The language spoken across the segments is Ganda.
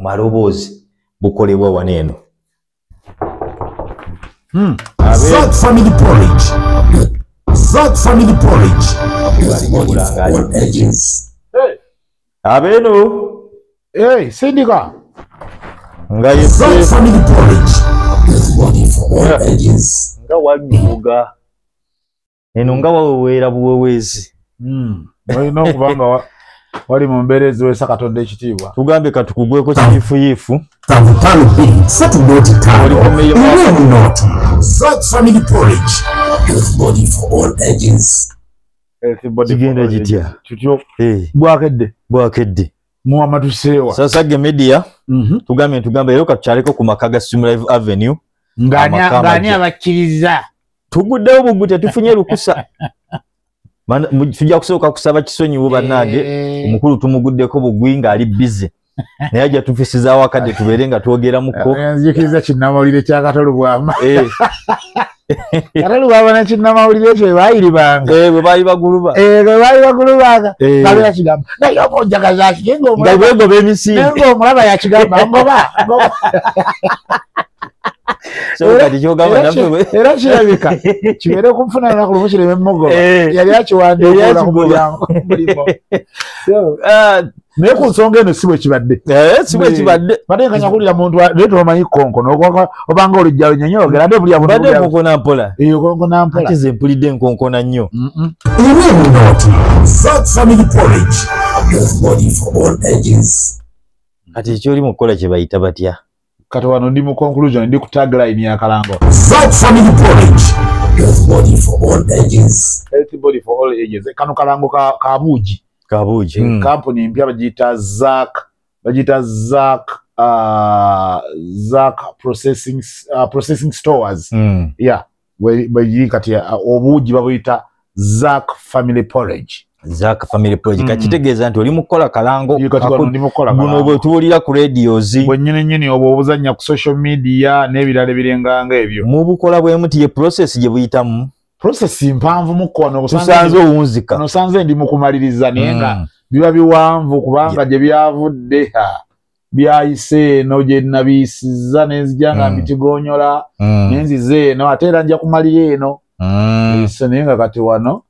Maloboozi bukolebwa waneno. Zak family porridge. Zak family porridge. Abeno. Hey, Sindika. Zak family porridge. Nga wabivuga. Eno nga waweera buweweezi. Olina okubanga wali mu mbeerezi weesa Katonda ekitiibwa. Tugambe katukugweko kiyifuyifu. Zak family porridge. Body for all ages. Kigenda gitya. Tutyo. Bwakedde. Muhammadu Sewa. Sasa ge media. Tugambe lero katukyaleko ku maka ga Stream Live Avenue. Ngani abakkiriza. Tuguddewo bugute tufunye lukusa. Tujja kusooka kusaba kisonyiwo bannange omukulu tumuguddeko bugwinga ali busy naye ajja tufisiza wakadde tubeere nga twogera muko nzikiriza kinnamawulire kya Katolu Bwama Katolu Bwama na kinnamawulire ekyo baayiribanga bwe baali baguluba kale yakigamba naye okonjagaza kigengo nga bwegoba emisinde nengo omulaba yakigamba ngoba so kati kyogamba naffe era kirabika kibeere okunfuna lunaku lumu kireme emmogoba yali akiwandiikula ku mulyango naye ku nsonga eno si bwe kibadde badde nga nyakulira muntu naye tomanyi konkono obanga olujja lunyonyoogera ate buli badde nkonkona mpola konkona mpola ate ze mpulidde nkonkona nnyo Zak family porridge. Body for all ages. Kati ekyoli mu kukola kye bayita batya kati wano ndi mu conclusion ndi ku tagline ya Kalango. Zak family porridge. Body for all ages. Healthy body for all ages. Kano Kalango kabuji. Company mpya bagita Zak processing stores. Yeah. Bayi kati obuji babuyita Zak family porridge. Zak family porridge kakitegeeza nti oli mukola Kalango guno bwe tuwulira ku radios bwennyini obwo obuzannya ku social media n'ebirala ebirenganga ebyo mu bukola bwe muti ye process gye buyitamu process mpanvu mukono kusanze owunzika nosanze ndi mu kumaliriza naye nga biba biwanvu kubanga gye byavudde byayise eno gye nabiyisiza nenzija nga mbitigonyola nenzize eno ate era nja kumalira eno naye nga kati wano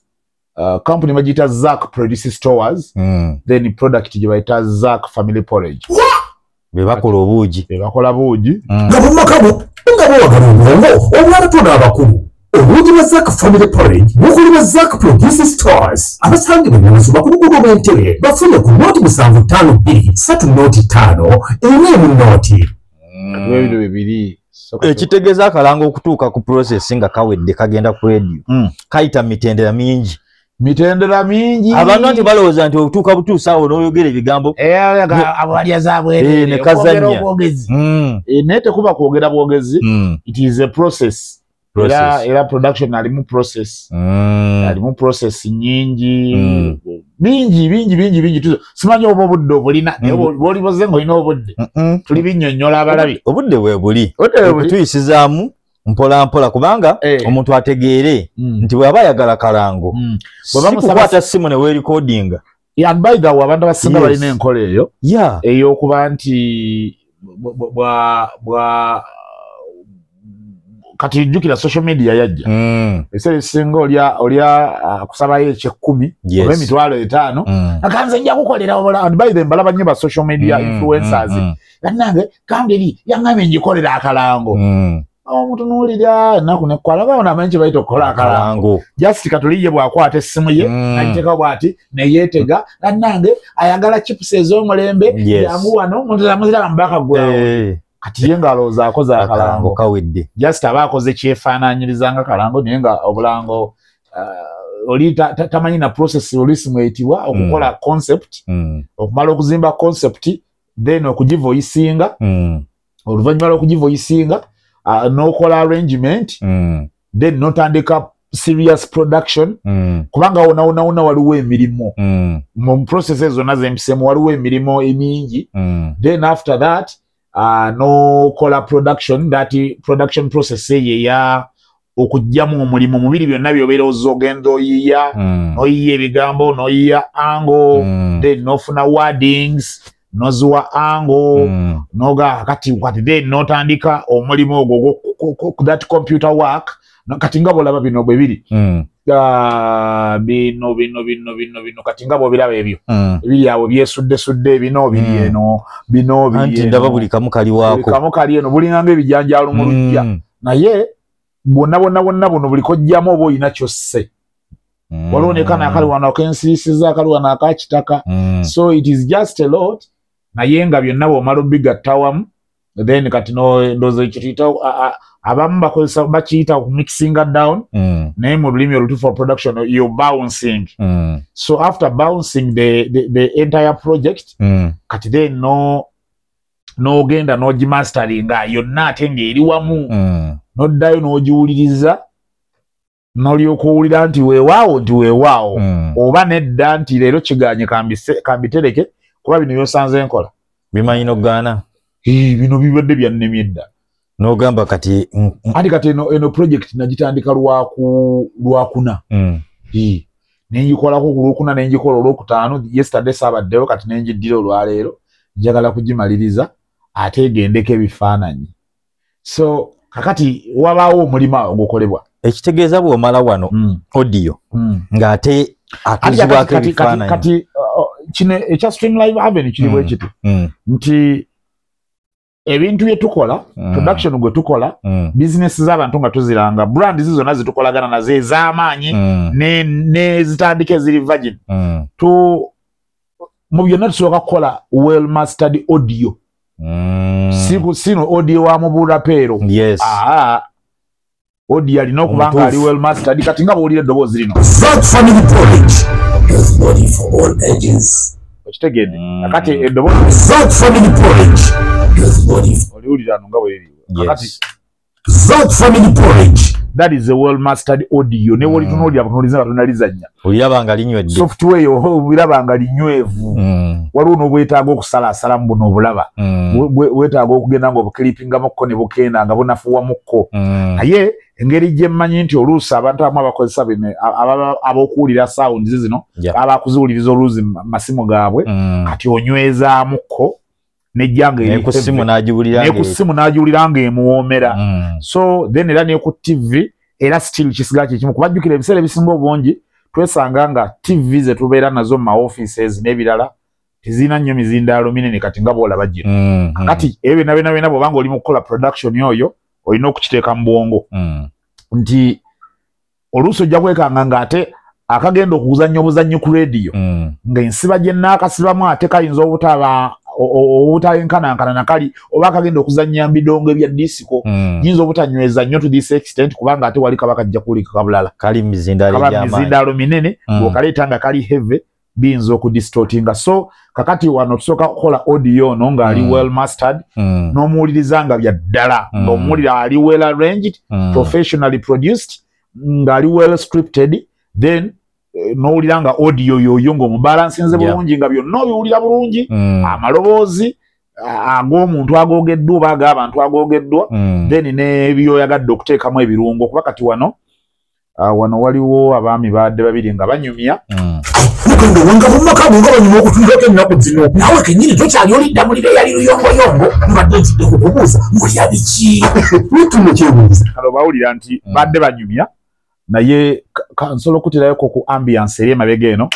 company majita Zak produce stores then product gye bayita Zak family porridge bebakola obuugi nga mumakabo nga bawagala obwongo obulala tona abakulu obuugi bwa Zak family porridge bukolebwa Zak produce stores abasangibwa mu bakulukudo b'Entebbe bafune ku nooti 752-3 emu nooti ebyo bibiri ekitegeeza Kalango okutuuka ku process nga kawedde kagenda ku radio kayita mitendera mingi abantu nti balowooza nti otuuka butuusa awo n'oyogera ebigambo abalya zaabwe ne kazannya naye tekuba kwogera bwogezi it is a process era production alimu process nyingi bingi simanyi oba obudde obulina bwoliboze ng'olina obudde tuli binnyonnyola abalabi obudde bwe buli tuyisizaamu mpola kubanga omuntu ategeere nti bw'aba ayagala Kalango sikukwata simu ne weerikodinga and by the way abantu abasinga balina enkola eyo ey'okuba nti kati jjukira social media yajja ebiseera ebisinga olya akusabayo eky'ekkumi oba emitwalo 5 akanze nja kukolera and by the mbalaba nnyo ba social media influencers bannange kambiri yaŋŋambye njikolera Akalango omuntu n'owulira ennaku nekkwalaba namanyi kye bayita okukola Akalango just katuliye bw'akwata essimu ye agiteekawo bw'ati neyeetega bannange ayagala chips ez'omulembe yangu wano omuntu amuziraba mubaka gwawo kati ye ng'alowooza akoze Akalango kawedde just aba akoze kyefaanaanyiriza nga Kalango naye nga obulango oli tamanyi na process olisimu eyitibwa okukola concept okumala okuzimba concept then okugivoyisinga oluvannyuma lw'okugivoyisinga n'okola arrangement then n'otandika serious production kubanga wona waliwo emirimu mu processes zonna z'empisemu waliwo emirimu emingi then after that n'okola production that production process eya okujjamu omulimu mubiri byonna by'obeera ozogenda oyiya n'oyiya ebigambo n'oyiya angle then n'ofuna wordings nozuwa ango noga kati then notandika omulimu ogwo that computer work kati nga bolaba bino bwe biri bino kati nga bobiraba ebyo ebiri awo byesudde bino biri eno bino biri anti ndaba buli kamu kali wako kamu kali eno buli nganga ebijanjalo mu lujja naye bonna buno buli kojjamu oba oyina kyosse walonekana akali wano akensiisiza akali wano akakitaka so it is just a lot naye nga byonna bwomala obigatta wamu then kati ndoza ekituyita abamu bakozesa bakiyita mixing down naye mu lulimi olutuufu for production you're bouncing so after bouncing the entire project kati then n'ogenda n'ogimasteringa yonna ate ng'eri wamu n'oddayo n'ogiwuliriza n'olyoka owulira nti weewaawo oba nedda nti leero kiganye kambitereke kuba bino byosanze nkola bimanyi n'ogaana bino bibadde byannemye edda n'ogamba kati kati eno project nagitandika lwakuna nengikolako ku lwokuna nengikola olwokutaano yesterday saabaddeyo kati nengiddira olwaleero njagala kugimaliriza ate egendeko ebifaananyi so kakati wabaawo omulimu ogukolebwa ekitegeeza bw'omala wano audio ng'ate atuzibwako ebifaananyi kati kino ekya Stream Live Haven kiri bwe kiti nti ebintu byetukola production gwe tukola business z'abantu nga tuziranga brand zizona zitukolagana nazo ez'amaanyi ne zitandika eziri virgin mu byonna tusooka kukola well mastered audio sino audio wa muburapeero audio alina okuba nga ali well mastered kati nga bw'owulira eddoboozi lino Family Porridge is body for all ages. Okitegedde akati eddoboozi Family Porridge is body oliwulira nga bw'eri akati Family Porridge that is a well mastered audio ne woli tunolya butuliza tunalizanya oliraba nga linywedde software yo biraba nga linywevu waliwo n'obwetaaga okusalaasala mu buno obulaba bwetaaga okugenda nga obukilipinga mukko ne bukenda nga bunafuwa mukko naye engeri gye mmanyi nti oluusi abantu abamu abakozesa bino ab'okuwulira sound zino abakuziwuliriza oluusi masimu gaabwe kati onywezamukko nejjanga eri ku ssimu n'agiwulira ng'emuwoomera so then era ne ku TV era still kisiga kyekimu kubajjukira ebiseera ebisinga obungi twesanga nga TV ze tubeera nazo mu ma-offices n'ebirala tezirina nnyo mizindaalo minene kati nga bw'olaba gino kati ebyo byonna bw'obanga oli mu kukola production yoyo olina okukiteeka mu bwongo nti oluusi ojja kwekanga ng'ate akagenda okuzannya obuzannyi ku rediyo ng'ensiba gye nnaakasibamu ate kayinza obutayenkanankana nakali oba akagenda okuzannya mbidongo ebya disiko yinza obutanyweza nnyo to this extent kubanga ate wali kaba kajja kuwulika kabulala kali mizindaalo minene bw'okaleeta nga kali heavy biyinza okudistortinga so kakati wano tusooka kukola audio ono ng'ali well mastered n'omuwuliriza nga bya ddala ng'omuwulira ali well arranged professionally produced ng'ali well scripted then n'owulira nga audio yoyo ng'omubalansinze bulungi nga byonna obiwulira bulungi amaloboozi ag'omuntu agoogeddwa oba ag'abantu agoogeddwa then n'ebyoyagadde okuteekamu ebirungo kuba kati wano waliwo abaami baadde babiri nga banyumya Mukendo wanga mumaka munga banyuma okutulako ennaku zino nawe kenyini tokyali olidamulira yali luyongoyongo mbadde ntidde kukubuuza mulya biki bituno kyebuuza kalo bawulira nti badde banyumya naye kansobola okuterayoko ku ambiance eri emabega eno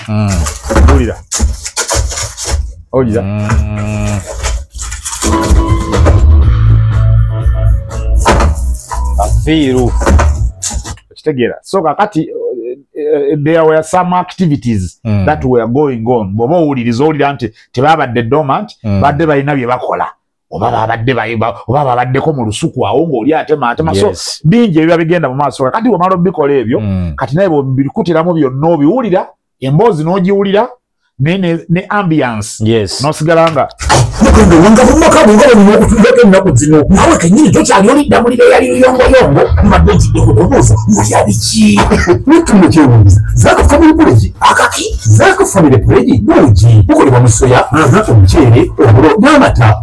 owulira afiiru okitegeera so kakati there were some activities that were going on bw'oba owuliriza owulira nti tebabadde dormant badde balina bye bakola oba babaddeko mu lusuku awo ng'oli atema so bingi ebiba bigenda mu maaso kakati bw'omala obikola ebyo kati naye bw'obikutiramu byonna obiwulira emboozi n'ogiwulira ne ambiance n'osigala nga Mukendo wanga mumaka munga banyuma okutulako ennaku zino nawe kenyini tokyali olidamulira yali luyongoyongo mbadde ntidde kukubuuza mulya biki bituno kyebuuza Zaka Family Porridge akaki Zaka Family Porridge buugi bukolebwa mu soya omuceere obulo n'amata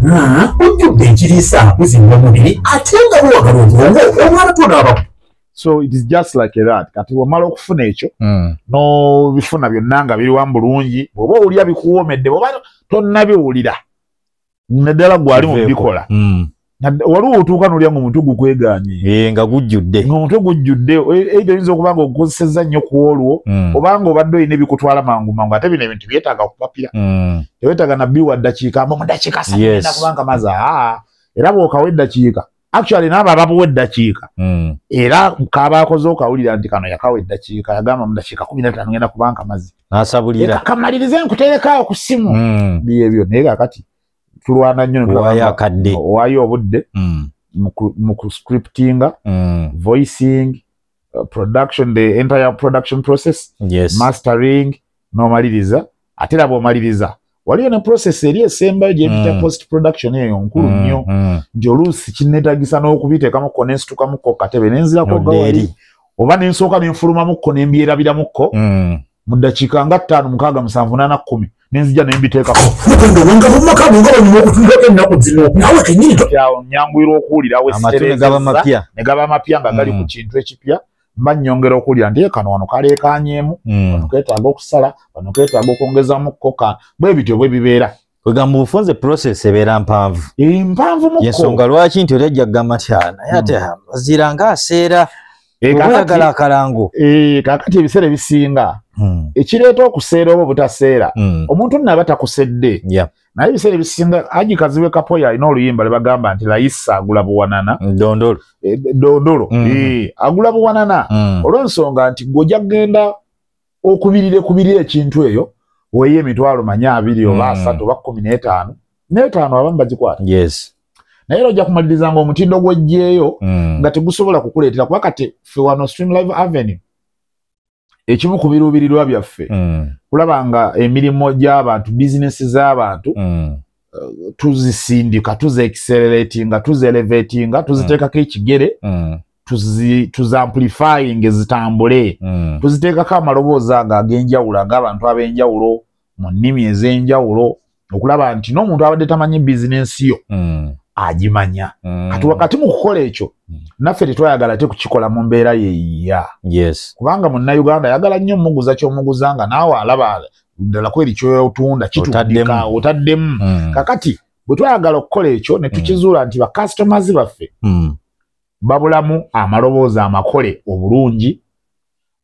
ojjudde ekiriisa buzimba omubiri ate nga buwagala obwongo omwana tonaaba so it is just like that kati wamala okufuna ekyo no bifuna byonna nga biri wamu bulungi bw'oba owulira bikuwoomedde bw'oba tonnabiwulira naddala gwali mu bikola waliwo otuuka nolya nga omutwe gukweganye nga gujjudde ng'omutwe gujjudde either oyinza okuba nga ogukozesezza nnyo ku olwo obanga obadde olina ebikutwala mangu mangu ate bino ebintu byetaaga kupapira teweetaaga nabbi wa ddakiika mu ddakiika sagenda kubanga maze era bw'okawa eddakiika actually naabo ababuwa eddakiika era kaabakoze okawulira nti kano yakawa eddakiika yagamba mu ddakiika 15 ngenda kubanga maze n'asabulira kamalirize nkuterekaawo ku ssimu byebyo naye kakati tulwana nnyo owaayo obudde mu scriptinga voicing production the entire production process mastering n'omaliriza ate era bw'omaliriza waliyo ne process eri esembayo gyebita post production eyo nkulu nnyo nti oluusi kinneetagisa n'okubiteekamuko nensitukamukko katebe nenzirako gawali oba nensooka nenfulumamukko nembyerabiramuko mu ddakiika nga 5 6 7 8 10 nenzija nembiteekako nyangwira okuwulirawo ne gaba mapya nga gali ku kintu ekipya mba nnyongera okuwulira nti kano wano kaleekanyemu wano keetaaga okusala wano keetaaga okwongezamukko bwe bityo bwe bibeera kwegamba obufunze process ebeera mpanvu mukko yensonga lwaki nti olijja kugamba nti naye ate bazira ng'aseera oyagala akalango kakati ebiseera ebisinga ekireeta okuseera oba obutaseera omuntu nnaaba takusedde naye ebiseera ebisinga Hajji Kapoya alina oluyimba lwe bagamba nti layisa agula buwanana dondolo agula buwanana olw'ensonga nti gw'ojja kugenda okubirira ekintu eyo weeye emitwalo 20 oba 3 oba 15 n'etaano abamu bagikwata naye ojja kumaliriza nga omutindo gw'ojjeeyo nga tegusobola kukuleetera kuba kati ffe wano Stream Live Avenue ekimu ku biruubirirwa byaffe kulaba nga emirimu gy'abantu bizinesi z'abantu tuzisindika tuziacceleratinga tuzielevatinga tuziteekako ekigere tuzamplifying zitambule tuziteekako amaloboozi ago ag'enjawulo ag'abantu ab'enjawulo mu nnimi ez'enjawulo okulaba nti n'omuntu abadde tamanyi bizinesi yo agimanya kati wakati mu kukola ekyo naffe tetwayagala te kukikola mu mbeera yeeya kubanga munnayuganda ayagala nnyo muguza ky'omuguza nga naawe alaba ddala kweri kyotunda kitundika otaddemu kakati bwe twayagala okukola ekyo ne tukizuula nti bakasitomazi baffe babulamu amaloboozi amakole obulungi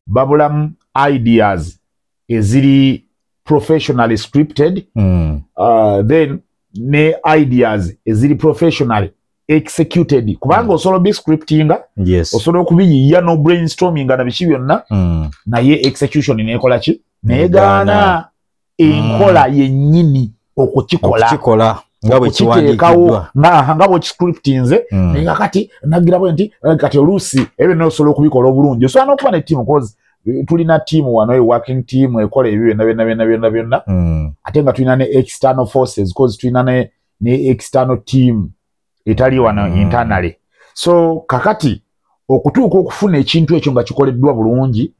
babulamu ideas eziri professionally scripted then ne ideas eziri professionally executed kubanga osobola biscriptinga osobola okubiyiya no brainstorming na biki byonna naye execution nekola ki negaana enkola yennyini okukikola nga bwe kiwandiikiddwa nga bwe kiscriptinze naye kati nagira bwe nti kati oluusi ebyo nosobola okubikola obulungi osobola n'okuba ne team cause tulina team wano working team ekola ebyo byonna ate nga tulina ne external forces cause tulina ne external team etali wano internally so kakati okutuuka okufuna ekintu ekyo nga kikoleddwa bulungi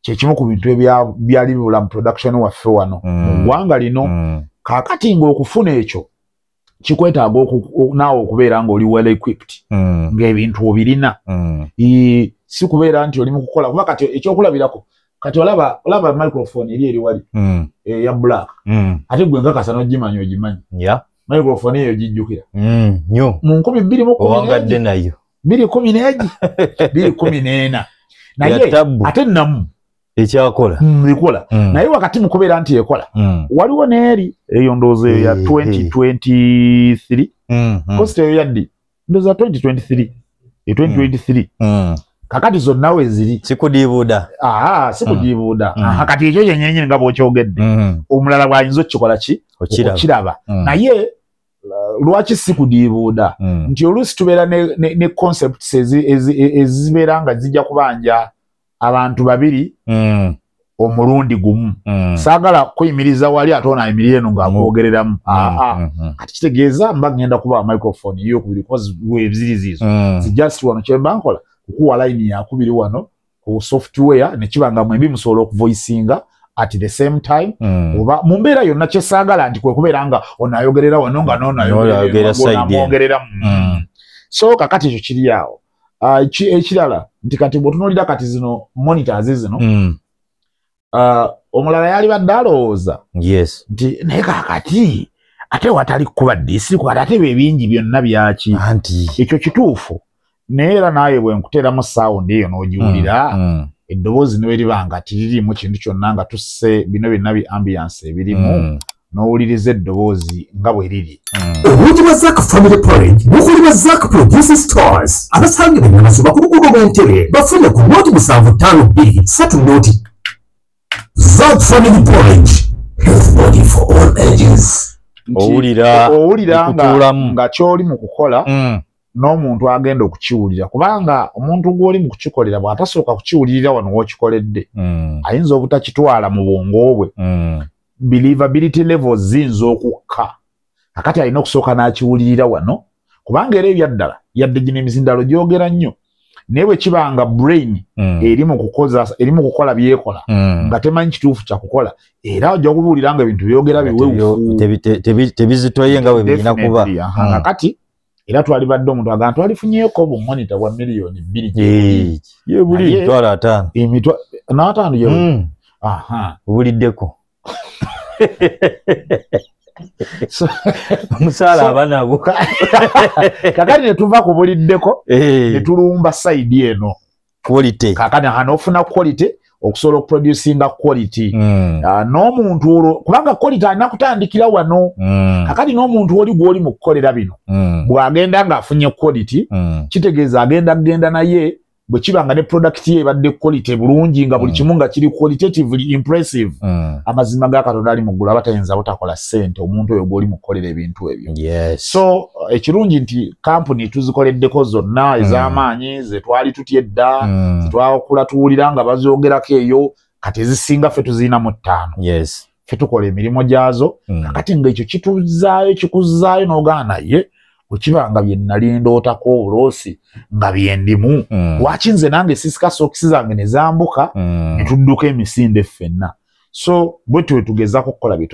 kyekimu ku bintu byali bibula mu production waffe wano mu ggwanga lino kakati ng'okufuna ekyo kikwetaaga naawe okubeera ng'oli well equipped ng'ebintu obirina si kubeera nti oli mu kukola kuba kati ekyokulabirako kati olaba microphone eri wali ya black ate gwe nkakasa n'ogimanya ogimanyi microphone eyo gijjukira nnyo mu 2010 owangadde nayo 2014 naye ate namu ekyakola ekola naye wakati mu kubeera nti ekola waliwo n'eri eyo ndowooza ya 2023 kosti eyo yaddi ndowooza 2023 kakati zonna we ziri sikudiibuuda sikudiibuuda kati ekyo kyennyini nga bw'okyogedde omulala bw'ayinza okukikola ki okukiraba naye lwaki sikudiibuuda nti oluusi tubeera ne concepts ezibeera nga zijja kubanja abantu babiri omulundi gumu saagala kuyimiriza wali ate onaayimirira eno ng'amwogereramu kati kitegeeza mba ngenda kuba microphone eyokubiri kozi weziri ziizo zijust wano kyemba nkola kukuwa line yakubiri wano ku software nekibanga mwembi musobola okuvoicinga at the same time oba mu mbeera yonna kyesaagala nti kwe kubeera nga onaayogerera wano nga noonayogerera so kakati ekyo kiri awo ekirala nti kati bw'otunuulira kati zino monitors zino omulala yali badde alowooza nti naye kakati ate watali kuba disiko ate bebingi byonna byaki anti ekyo kituufu neera naye bwe nkuteramu sound eyo n'ogiwulira eddoboozi ne libanga tiririmu kintu kyonna nga tusse bino byonna bi ambiance ebirimu n'owuliriza eddoboozi nga bwe riri obungi bwa Zack Family Porridge bukuli bwa Zack Produce Stores abasangibwa ennamasoma ku luguudo lw'Entebbe bafune ku nooti 75B 3 nooti. Zack Family Porridge, health body for all ages. owulira nga kyoli mu kukola n'omuntu agenda okukiwulira kubanga omuntu gw'oli mu kukikolera bw'atasooka kukiwulirira wano w'okikoledde ayinza obutakitwala mu bwongo bwe believability levels ziyinza okukka akati alina okusooka n'akiwulirira wano kubanga era ebyaddala yadde gino emizindalo gyogera nnyo naye bwe kibanga brain eri mu kukola byekola nga temanyi kituufu kya kukola era ojja kubuulira nga ebintu byogera biwewufu tebizitoye nga bwe birina kuba kati era twalibadde omuntu agamba twalifunyeko bumonita bwa miliyoni 2 yebuli mitwalo 5 n'ataano ye obuliddeko omusaala abanabo kakati ne tuva ku buliddeko ne tulumba sayidi eno quality kakati hanofuna quality okusobola okuproducinga quality n'omuntu olwo kubanga quality alina kutandikira wano kakati n'omuntu oli gw'oli mu kukolera bino bw'agenda ng'afunye quality kitegeeza agenda naye bwe kibanga ne product ye ebadde quality bulungi nga buli kimu nga kiri qualitatively impressive amazima ga Katonda ali muggulu abatayinza butakola ssente omuntu oyo gw'oli mu kukolera ebintu ebyo so ekirungi nti kampuni tuzikoleddeko zonna ez'amaanyi ze twali tutya edda ze twakula tuwulira nga bazoogerako eyo kati ezisinga ffe tuziinamu 5 ffe tukola emirimu gyazo kakati ng'ekyo kikuzzaayo n'ogaana ye ukibanga bye nali ndootako obuloosi nga byendimu lwaki nze nange sisika sookisi zange ne zambuka ne tudduka emisinde ffenna so bwe tugezako okukola bye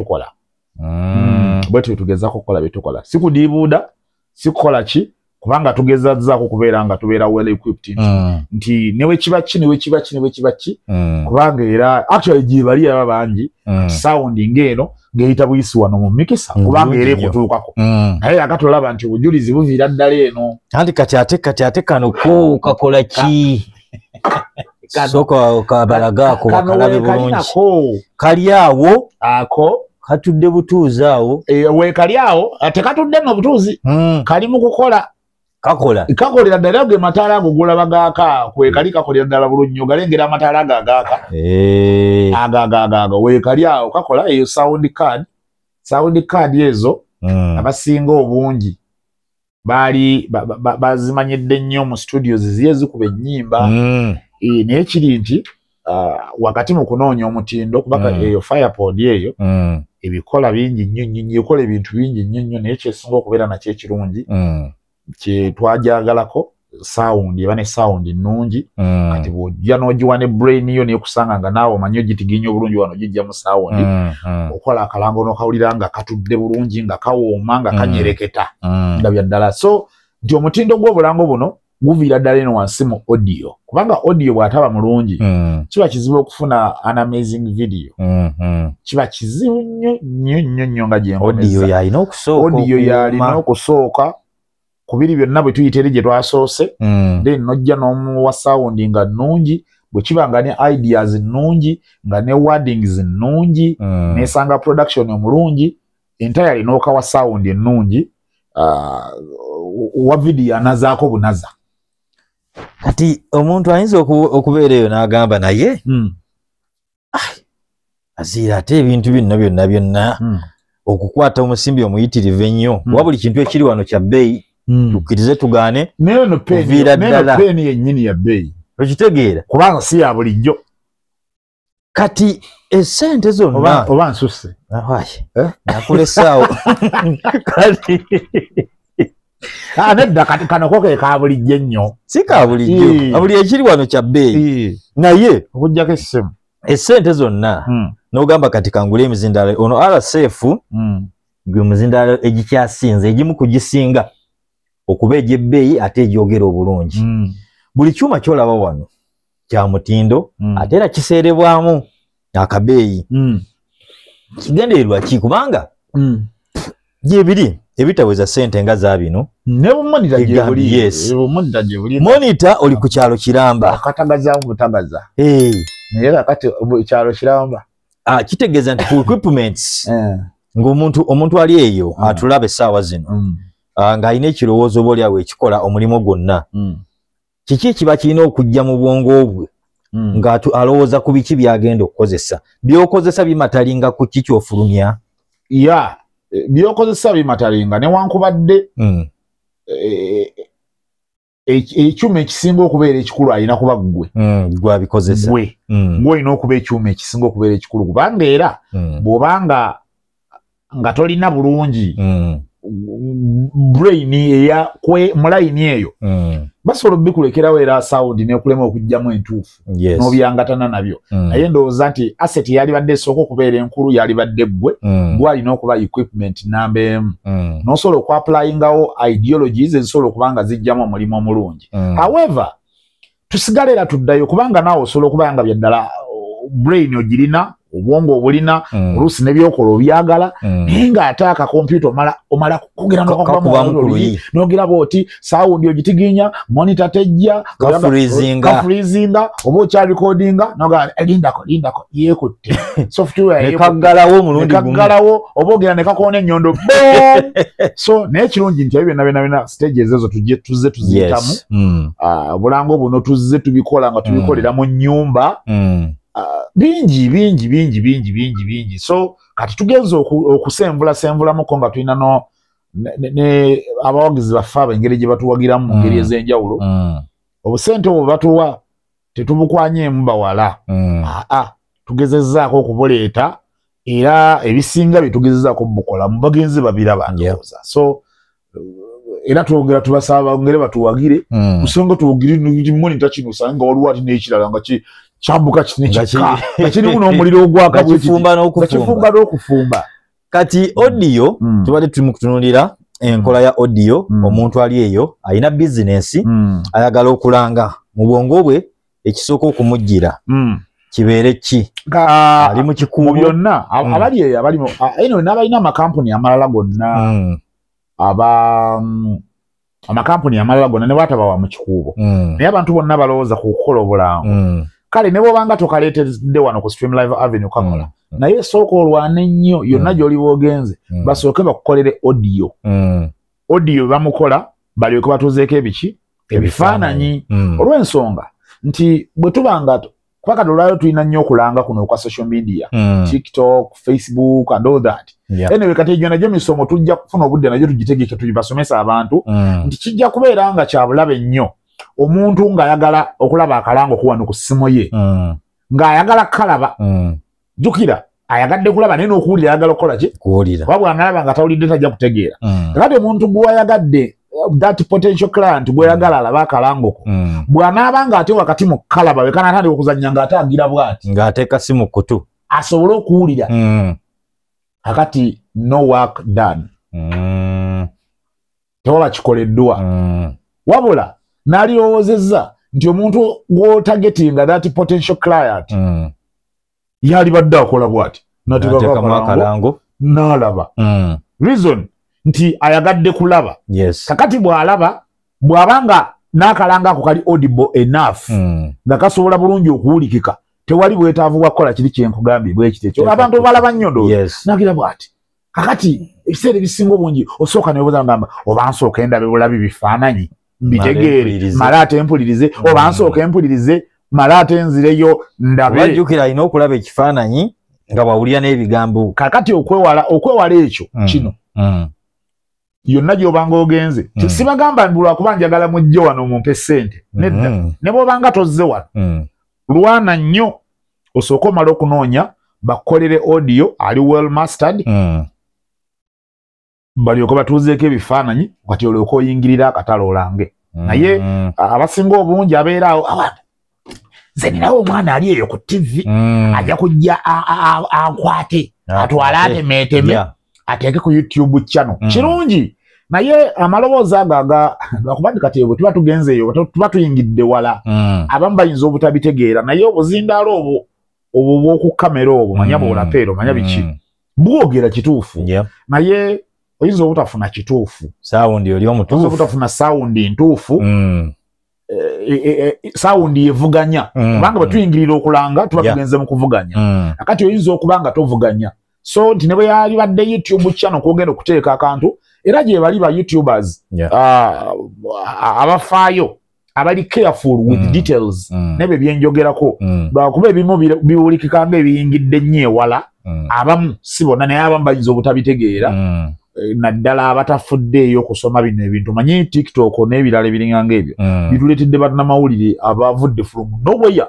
tukola sikudiibuuda sikukola ki kubanga tugezazzaako kubeera nga tubeera well equipped nti newe kiba ki kubanga era actually gibali aba bangi sound ng'eno ng'eyita buyisi wano mu mikisa kubanga era ekutuukako naye akatolaba nti obujulizi buviira ddala eno anti kati ate kano ko kakola ki sooka kabalagaako bakalabe bulungi kali awo ako katudde butuuzi awo weekali awo tekatudde no butuuzi kali mu kukola kakolera ddala ge mataala ago gulaba gaaka kwekali kakolera ddala bulungi ogalengera amataala ago agaaka weekali awo kakola eyo sound card ezo abasinga obungi baali bazimanyidde nnyo mu studios ziye zikuba ennyimba naye kiri nti wakati mu kunoonya omutindo kubaka eyo firepod eyo ebikola bingi nnyo ekola ebintu bingi nnyo naye kyesinga okubeera nakyo ekirungi kye twajagalako sound eba ne sound nnungi kati bw'ojja n'ogiwa ne brain yo neekusanga nga naawe omanyi ogitiginya obulungi wano gijja mu sound okola akalango n'okawulira nga katudde bulungi nga kawooma nga kanyereketa nga bya ddala so nti omutindo gw'obulango buno guviira ddala eno wansi mu audio kubanga audio bw'ataba mulungi kiba kizibu okufuna an amazing video kiba kizibu nnyo nga audio yalina okusooka kubiri byonna bwe tuyita eri gye twasoose then nojja n'omuwa sound nga nnungi bwe kibanga ne ideas nnungi nga ne wordings nnungi nesanga production omulungi entirely n'okawa sound ennungi wa video anazaako bunaza kati omuntu ayinza okubeera eyo n'agamba naye aziira ate ebintu byonna okukwata omusimbi omuyitirivu ennyo kuba buli kintu ekiri wano kya bbeeyi tukkirize tugaane kuviira ddala peeni yennyini ya bbeeyi okitegeera kubanga si ya bulijjo kati essente zonna oba nsusse nakulesaawo kati nedda kati kanoko ke ka bulijjo ennyo si ka bulijjo buli ekiri wano kya bbeeyi naye okuggyako essimu essente zonna n'ogamba kati kangula emizindalo ono RSF gwe muzindalo egikyasinze egimu kugisinga okuba egy'ebbeeyi ate egyogera obulungi buli kyuma kyolaba wano kya mutindo ate era kiseerebwamu akabeeyi kigendererwa ki kubanga Jebiri ebitaweza sente nga za bino ne monitor jebuli yes monitor jebuli monitor oli ku kyalo Kiramba akatagaza mutagaza naye kati kyalo Kiramba kitegeeza nti ku equipments omuntu ali eyo atulabe essaawa zino ng'alina ekirowoozo oba oliawo ekikola omulimu gwonna kiki ekiba kirina okujja mu bwongo bwe alowooza ku biki byagenda okukozesa byokozesa bimatalinga ku ki kyofulumya byokozesa bimatalinga newankubadde ekyuma ekisinga okubeera ekikulu alina kuba ggwe gwabikozesa gwe olina okuba ekyuma ekisinga okubeera ekikulu kubanga era bw'obanga nga tolina bulungi brain eya mulayini eyo basobola obikulekerawo era sound nekulema okujjamu entuufu n'obyangatana nabyo naye ndowooza nti asset yalibadde esooka okubeera enkulu yalibadde ggwe gwalina okuba equipment namba emu n'osobola okwapplyingawo ideologies ezisobola okuba nga zijjamu omulimu omulungi however tusigale era tuddayo kubanga naawe osobola okuba nga byaddala brain ogirina obwongo obulina oluusi nebyokola obyagala naye ng'ate akakompyuta omala kugera n'ogera booti saawundi ogitiginya monitor tejja kafurizinga oba okyalikodinga lindako yeekutte software nekaggalawo oba ogera nekakoona ennyondo so naye kirungi nti ebyo byonna stages ezo tuzze tuziyitamu bulango buno tuzze tubikola nga tubikolera mu nnyumba bingi so kati tugenze okusemvulamuko nga tulina ne abawagizi baffe ab'engeri gye batuwagiramu mu ngeri ez'enjawulo obusente obwo batuwa tetubukwanyemu bawala tugezezzaako okubuleeta era ebisinga byetugezezzaako bukola mu bagenzi babiraba ndowooza so era twongera tubasaba ngere batuwagire kusonga tuwagire monitor kino usanga waliwo ati n'ekirala nga kyambuka kirimu n'omuliro ogwaka kifumba n'okufumba kati audio tubadde tuli mu kutunuulira enkola ya audio omuntu ali eyo alina bizinesi ayagala okulanga mu bwongo bwe ekisooka okumujjira kibeere ki ali mu kikuubo byonna abali eyo abalimu n'abalina amakampuni amalala gonna amakampuni amalala gonna ne batabawa mu kikuubo naye abantu bonna balowooza ku kukola obulango kale ne bw'obanga tokaleetedde wano ku Stream Live Avenue kakola naye sooka olwane nnyo yonna gy'oli boogenze basooke bakukolere audio bamukola balyoke batuuzeeko ebiki ebifaananyi olw'ensonga nti bwe tubanga kuba kati olwayo tulina nnyo okulanga kuno kwa social media TikTok, Facebook and all that anyway kati egyo nagyo misomo tujja kufuna obudde nagyo tugitegeke tugibasomesa abantu nti kijja kubeera nga kya bulabe nnyo omuntu ng'ayagala okulaba akalango kuwano ku ssimu ye ng'ayagala kalaba jjukira ayagadde kulaba naye n'okuwulira ayagala okukola ki kuba bw'analaba nga tawulidde tajja kutegeera kati omuntu gw'ayagadde that potential client gw'ayagala alaba akalangoko bw'anaaba ng'ate wakati mu kalaba wekanatandika okuzannya ng'ate agira bw'ati ng'ateeka si mu kutu asobole okuwulira akati no work done tewaba kikoleddwa wabula n'alirowoozezza nti omuntu gw'otagetinga that potential client yalibadde akola bw'ati n'ateekamu akalango n'alaba reason nti ayagadde kulaba kakati bw'abanga n'akalanga ako kali audible enough nga kasobola bulungi okuwulikika tewali bwetaavu bwa kukola kiri kyenkugambye bwekityo abantu balaba nnyo nagira bw'ati kakati ebiseera ebisinga obungi osooka nebuuza ngamba oba nsooka endabe bulabi bifaananyi mbitegeere mala ate mpulirize oba nsooka mpulirize mala ate nzireyo ndabe wajjukira alina okulaba ekifaananyi nga bwawulira n'ebigambo kakati okwewala ekyo kino yonna gy'obanga ogenze sibagamba lwakuba njagala mujje wano mumpe ssente nedda ne bw'obanga tozze wano lwana nnyo osooka omala okunoonya bakukolere audio ali well mastered balyoke batuuzeeko ebifaananyi kati olyoke oyingirira akatale olange naye abasinga obungi abeeraawo nze ninawo omwana ali eyo ku TV ajja kujja ankwate atwale atemeeteme ateeke ku YouTube channel kirungi naye amaloboozi agaga lwakuba kati bwe tuba tugenzeeyo tuba tuyingidde wala abamu bayinza obutabitegeera naye obuzindaalo obwo bw'oku kamera obwo manya bwolapeero manya biki bwogera kituufu naye oyinza obutafuna kituufu sound oli omutuufu oyinza obutafuna sound ntuufu sound yevuganya kubanga batuyingirira okulanga tuba tugenze mu kuvuganya akati oyinza okuba nga tovuganya so nti ne bwe yali badde YouTube channel kwogenda okuteeka akantu era gye bali ba YouTubers abafaayo abali careful with details nebe byenjogerako kuba ebimu biwulikika nga ebiyingidde nnyo ewala abamu si bonna naye abamu bayinza obutabitegeera naddala abatafuddeeyo okusoma bino ebintu manyi TikTok n'ebirala ebiringanga ebyo bituleetedde bannamawulire abavudde from nowhere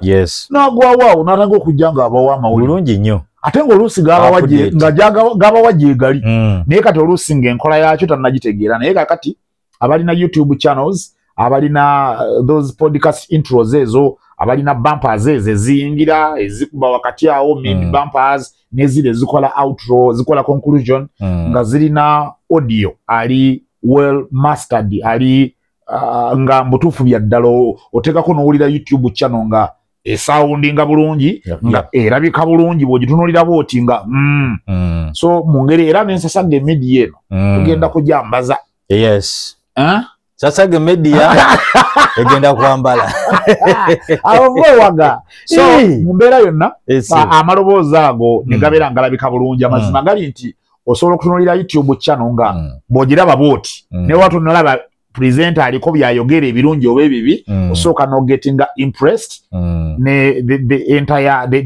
n'agwawaawo n'atanga okujja ng'abawa amawulire bulungi nnyo ate ng'oluusi gabawa gyegali naye kati oluusi ng'enkola yaakyo tannagitegeera naye kakati abalina YouTube channels abalina those podcast intros ezo abalina bumpers ezo eziyingira ezikuba wakati awo mid bumpers nezile zikola outro zikola conclusion nga zirina audio ali well mastered ali nga mbutufu bya ddalo otekako n'owulira YouTube channel nga sound nga bulungi nga erabika bulungi bw'ogitunulira bw'oti nga so mu ngeri era n'ensasage media eno tugenda kujambaza sasa media egenda kwambala abawaga so mumbeera yonna amaloboozi ago ne gabeera ngalabika bulungi amazima gali nti osobola okutunulira YouTube channel nga bw'ogiraba bw'oti ne watunulaba presenter aliko byayogera ebirungi oba ebibi osooka no getting impressed ne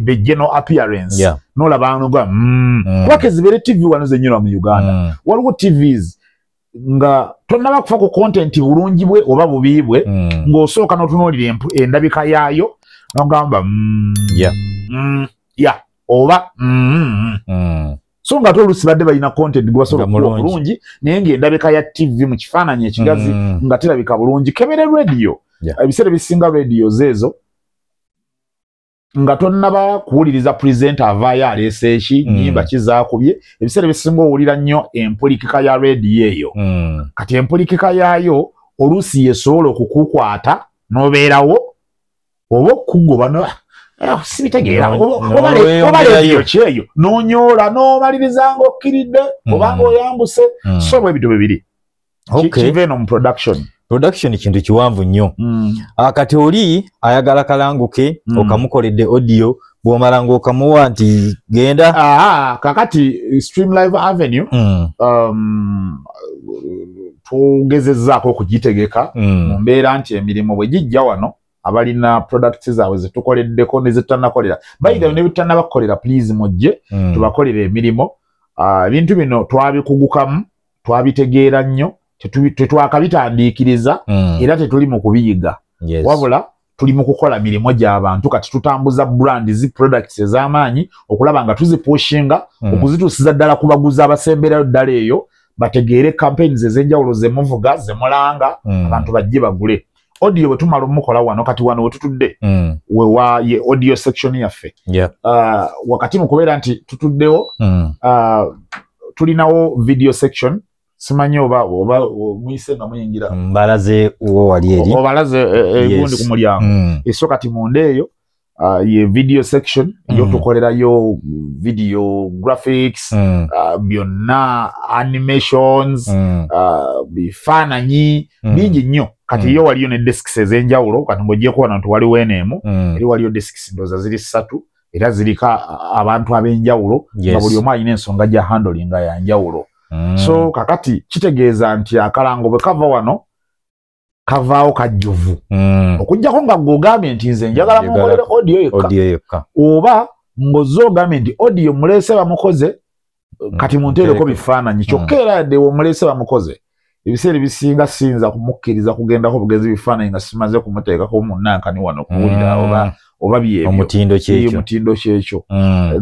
the general appearance n'olaba nga kwake zibeere TV wano zennyira mu Uganda waliwo TVs nga tonnaba kufa ku content bulungi bwe oba bubi bwe ng'osooka n'otunuulira endabika yaayo n'ogamba oba so nga tolusi badde balina content gwe basobola okuba bulungi naye ng'endabika ya TV mu kifaananyi ekigazi nga terabika bulungi kebere radio ebiseera ebisinga radios ezo nga tonnaba kuwuliriza presenter avaayo aleese eki nnyimba kizaakubye ebiseera ebisinga owulira nnyo empulikika ya radio eyo kati empulikika yaayo oluusi yesobola okukukwata n'obeerawo oba okugoba sibitegeera oba radio kyeyo n'onyoola n'omaliriza ng'okkiridde obanga oyambuse so bwe ebintu bibiri kiva eno mu production kintu kiwanvu nnyo kati oli ayagala kalanguke okamukoledde audio bw'omala ng'okamuwa nti genda kakati Stream Live Avenue tugezezzaako okugitegeka mu mbeera nti emirimu bwe gijja wano abalina products zaabwe zetukoleddeko ne zetutanakolera bayida ne bitanabakolera please mujje tubakolera emirimu ebintu bino twabikugukamu twabitegeera nnyo tetwakabitandiikiriza era tetuli mu kubiyiga wabula tuli mu kukola mirimu gy'abantu kati tutambuza brand zi products ez'amaanyi okulaba nga tuzipushinga okuzituusiza ddala ku baguzi abasemberayo ddala eyo bategeere campaigns ez'enjawulo zemuvuga zemulanga abantu bajje bagule audio bwe tumala omukola wano kati wano wetutudde wewa ye audio section yaffe wakati mu kubeera nti tutuddewo tulinawo video section simanyi oba muyise nga muyingira mbalaze uwo wali eri obalaze egundi ku mulyango eso kati munda eyo ye video section yo tukolerayo video graphics byonna animations bifaananyi bingi nnyo kati yo waliyo ne desks ez'enjawulo kati ng'ogyeko wano nti waliwo eneemu eri waliyo desks ndoza ziri 3 era ziriko abantu ab'enjawulo nga buli omu alina ensonga gya handlinga ya njawulo so kakati kitegeeza nti akalango bwe kava wano kavaawo kajjuvu okujjako nga gw'ogambye nti nze njagala munkolere audio yekka oba ng'ozze ogambye nti audio muleese bamukoze kati munteereko bifaananyi kyokka era yadde omuleese bamukoze ebiseera ebisinga siyinza kumukkiriza kugendako bugezi bifaananyi nga simaze kumuteekako munnankani wano kuwulira oba omutindo kyekyo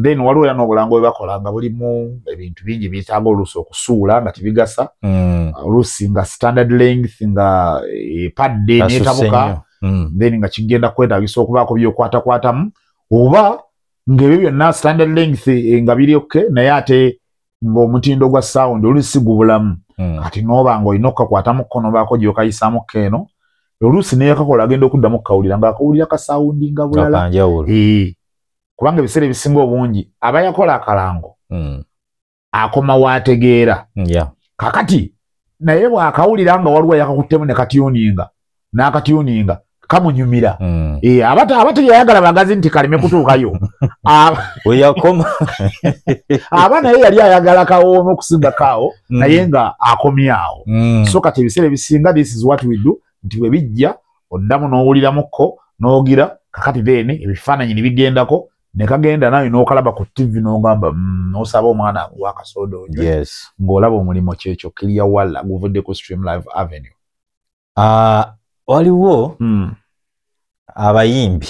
then waliwo era n'obulango bwe bakola nga bulimu ebintu bingi byetaaga oluusi okusuula nga tibigasa oluusi nga standard length nga epadde n'etabuka then nga kigenda kwetaagisa okubaako byokwatakwatamu oba ng'ebyo byonna standard length nga biri oke naye ate ng'omutindo gwa sound oluusi gubulamu kati n'oba ng'olina okukakwatamu kkono baako gy'okayisaamu keno oluusi naye kakola agenda okuddamu kukawulira ng'akawulira kasawundi nga bulala kubanga ebiseera ebisinga obungi abayakola akalango akoma waategeera kakati naye bwakawulira nga waliwo yakakuttemu ne katyuninga n'akatyuninga kamunyumira abata yayagala bagazi nti kaleme kutuukayo weyakoma aba naye yali ayagala kawooma okusinga kaawo naye nga akomyawo so kati ebiseera ebisinga this is what we do nti bwe bijja oddamu n'owuliramukko n'ogira kakati then ebifaananyi ne bigendako ne kagenda nawe n'okalaba ku TV n'ogamba n'osaba omwana wakasoda onywe ng'olaba omulimo kyekyo Clear Walla guvudde ku Stream Live Avenue. Waliwo abayimbi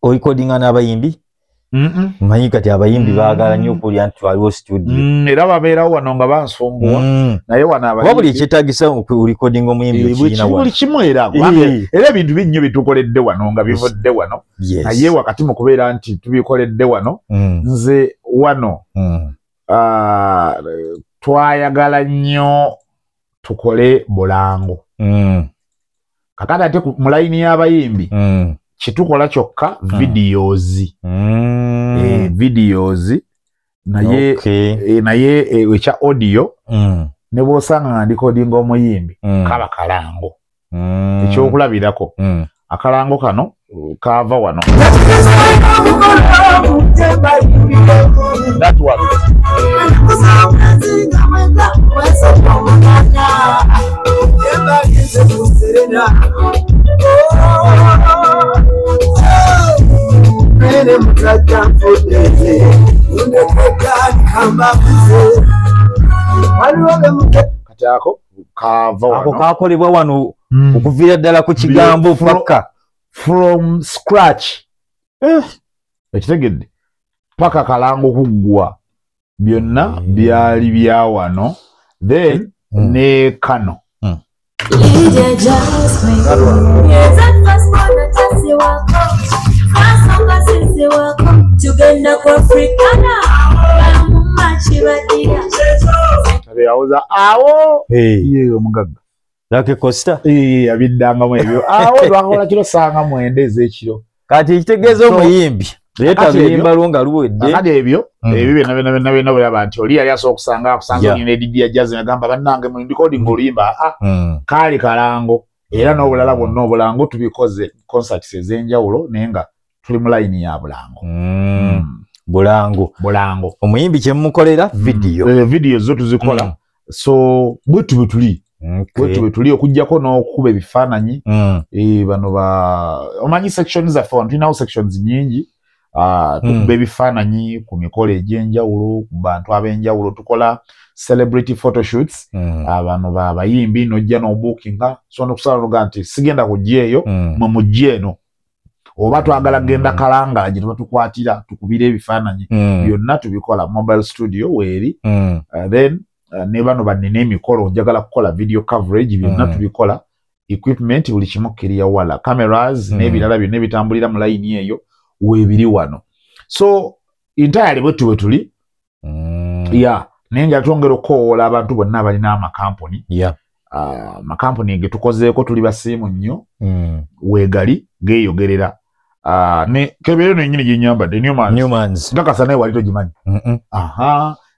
oyikodinga n'abayimbi manyi kati abayimbi baagala nnyo okulya nti waliwo studio era babeerawo wano nga bansumbuwa naye wano abayimbi wabuli ekyetaagisa okulikodinga omuyimbi buli kimu era ebintu binnyo bitukoledde wano nga bivudde wano naye wakati mu kubeera nti tubikoledde wano nze wano twayagala nnyo tukole Bulango kakati ate mu layini y'abayimbi kitukola kyokka videos naye ekya audio ne bw'osanga nga ndikodinga omuyimbi kaba kalango ekyokulabirako akalango kano kaava wano kati ako kaava wano ako kakolebwa wano okuviira ddala ku kigambo paka from scratch ekitegedde paka kalango kuggwa byonna byali bya wano then ne kano awo omugagga Lucky Costa abiddangamu ebyo awo twakola kiro sanga mwenda ez'ekiro kati ekitegeeza omuyimbi leeta luyimba lwo nga luwedde kati ebyo byonna bwelaba nti oli yali asobola okusanga olina edidi ya jazz agamba bannange mu recording oluyimba kaali kalango era n'obulala bwonna obulango tubikoze concerts ez'enjawulo naye nga tuli mu layini ya bulango omuyimbi kye mumukolera video zo tuzikola so bwetu bwe tuli okujjako n'okuba ebifaananyi bano omanyi sections zaffe wano tulinawo sections nyingi tukuba ebifaananyi ku mikolo egy'enjawulo ku bantu ab'enjawulo tukola celebrity photoshoots bano bayimbi n'ojja n'obookinga so nokusala noga nti sigenda kujja eyo mwe mujja eno oba twagala genda kalanga gye tuba tukwatira tukubira ebifaananyi byonna tubikola mobile studio weeri then ne bano bannina emikolo njagala kukola video coverage byonna tubikola equipment buli kimu Clear Walla cameras n'ebirala byonna ebitambulira mu layini eyo weebiri wano so entirely bwe tuli naye nga twongera okukowoola abantu bonna abalina amakampuni amakampuni ge tukozeeko tuli basiimu nnyo weegali geeyogerera ne kebeero nennyini gyenyambadde Newmans nkakasa naye wali togimanyi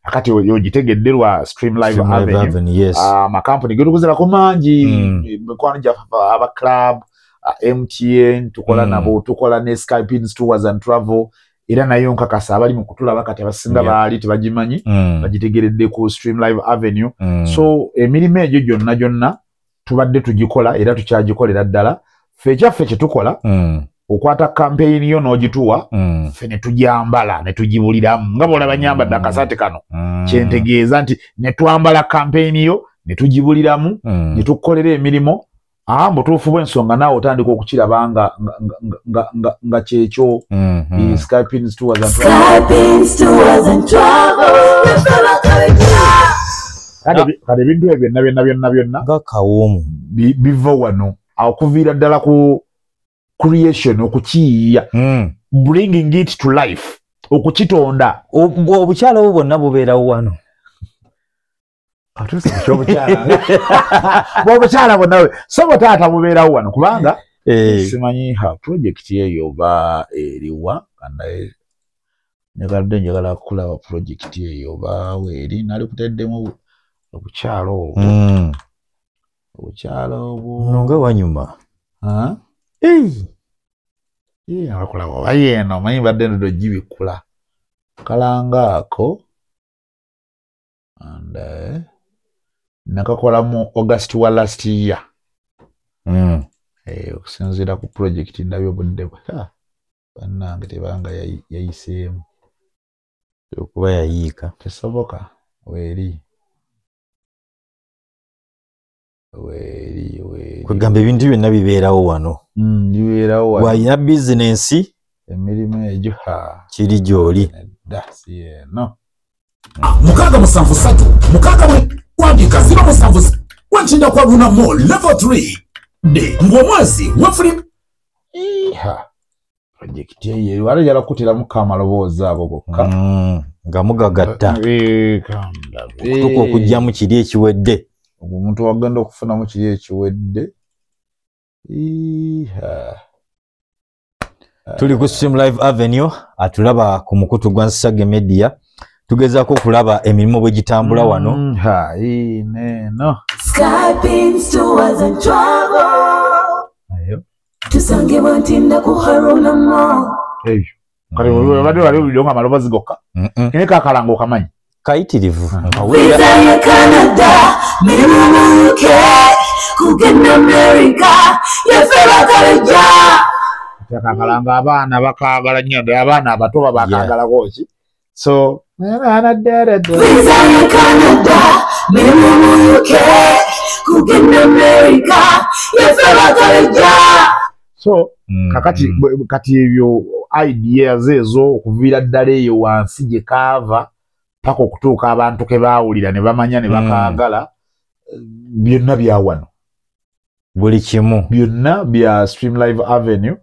akati yogitegedde lwa Stream Live Avenue amakampuni ge tukozerako mangi mikwano gyaffe aba club MTN tukola nabo tukola ne Skype Tours and Travel era nayo nkakasa abali mu kutulaba kati abasinga baali tebagimanyi bagitegeredde ku Stream Live Avenue so emirimu egyo gyonna tubadde tugikola era tukyagikolera ddala ffe kyaffe kye tukola okwata campaign yo n'ogituwa ffe ne tugyambala ne tugibuliramu nga bw'olaba nyambadde akasaati kano kyentegeeza nti ne twambala campaign yo ne tugibuliramu ne tukolera emirimu butuufu bw'ensonga naawe otandika okukiraba nga kyekyo Skype Tours and Travel kale ebintu ebyo byonna nga kawoomu biva wano okuviira ddala ku creation okukiyiya bringing it to life okukitonda obukyala obwo bwonna bubeerawo wano obukyala bwonna so bwe taata bubeerawo wano kubanga simanyi project eyo oba eriwa nyagadde njagala kulaba project eyo oba weeri nali kuteddemu obukyalo obwo nonga wanyuma abakola oba yeno manyi badde ndo gibikula kalanga ako and nakakola mu August wa last year okusinziira ku project ndabyo budde bannange tebanga yayiseemu okuba yayiika tesoboka weeri kwegamba ebintu byonna bibeerawo wano wayina bizinensi emirimu egyo kiri gy'oli dasi eno 673 kwandika 073 wakinda kwabuna mo level 3 de ng'omwezi wefuli projekiti eyo eri wali jala kutiramu kamaloboozi ago gokka nga mugagatta okutuuka okugyamu kiri ekiwedde omuntu wagenda okufunamu kiri ekiwedde tuli ku Stream Live Avenue atulaba ku mukutu gwa Nsage Media tugezaako okulaba emirimu bwe gitambula wano neno Skyping tours and travel. ayo Tusange bantinda ku Haruna Mall. eyo kale wali wali nga amaloboozi gokka kene kakalanga okamanyi kayitirivu Visa ya Canada, mirimu UK, kugenda America, yafera kaleja. kakalanga abaana bakagala nnyo ddala abaana abato babakagala koki so Visa ya Canada, mirimu UK, kugenda America, yafera kaleja. so kati ebyo ideas ezo okuviira ddala eyo wansi gye kaava paka okutuuka abantu ke baawulira ne bamanya ne bakaagala byonna bya wano buli kimu byonna bya Stream Live Avenue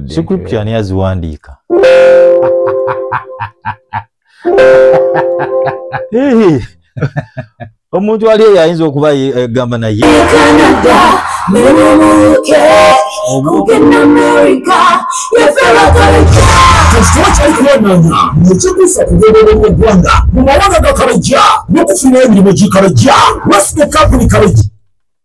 script yani yaziwandiika omuntu ali eyo ayinza okuba gamba naye Canada, mirimu UK, kugenda America, yafera kaleja. Ekituwa kyali kubonanya nekigusa kugoberera eggwanga mu mawanga ga Kaleja n'okufuna emirimu gi Kaleja Western Company Kaleja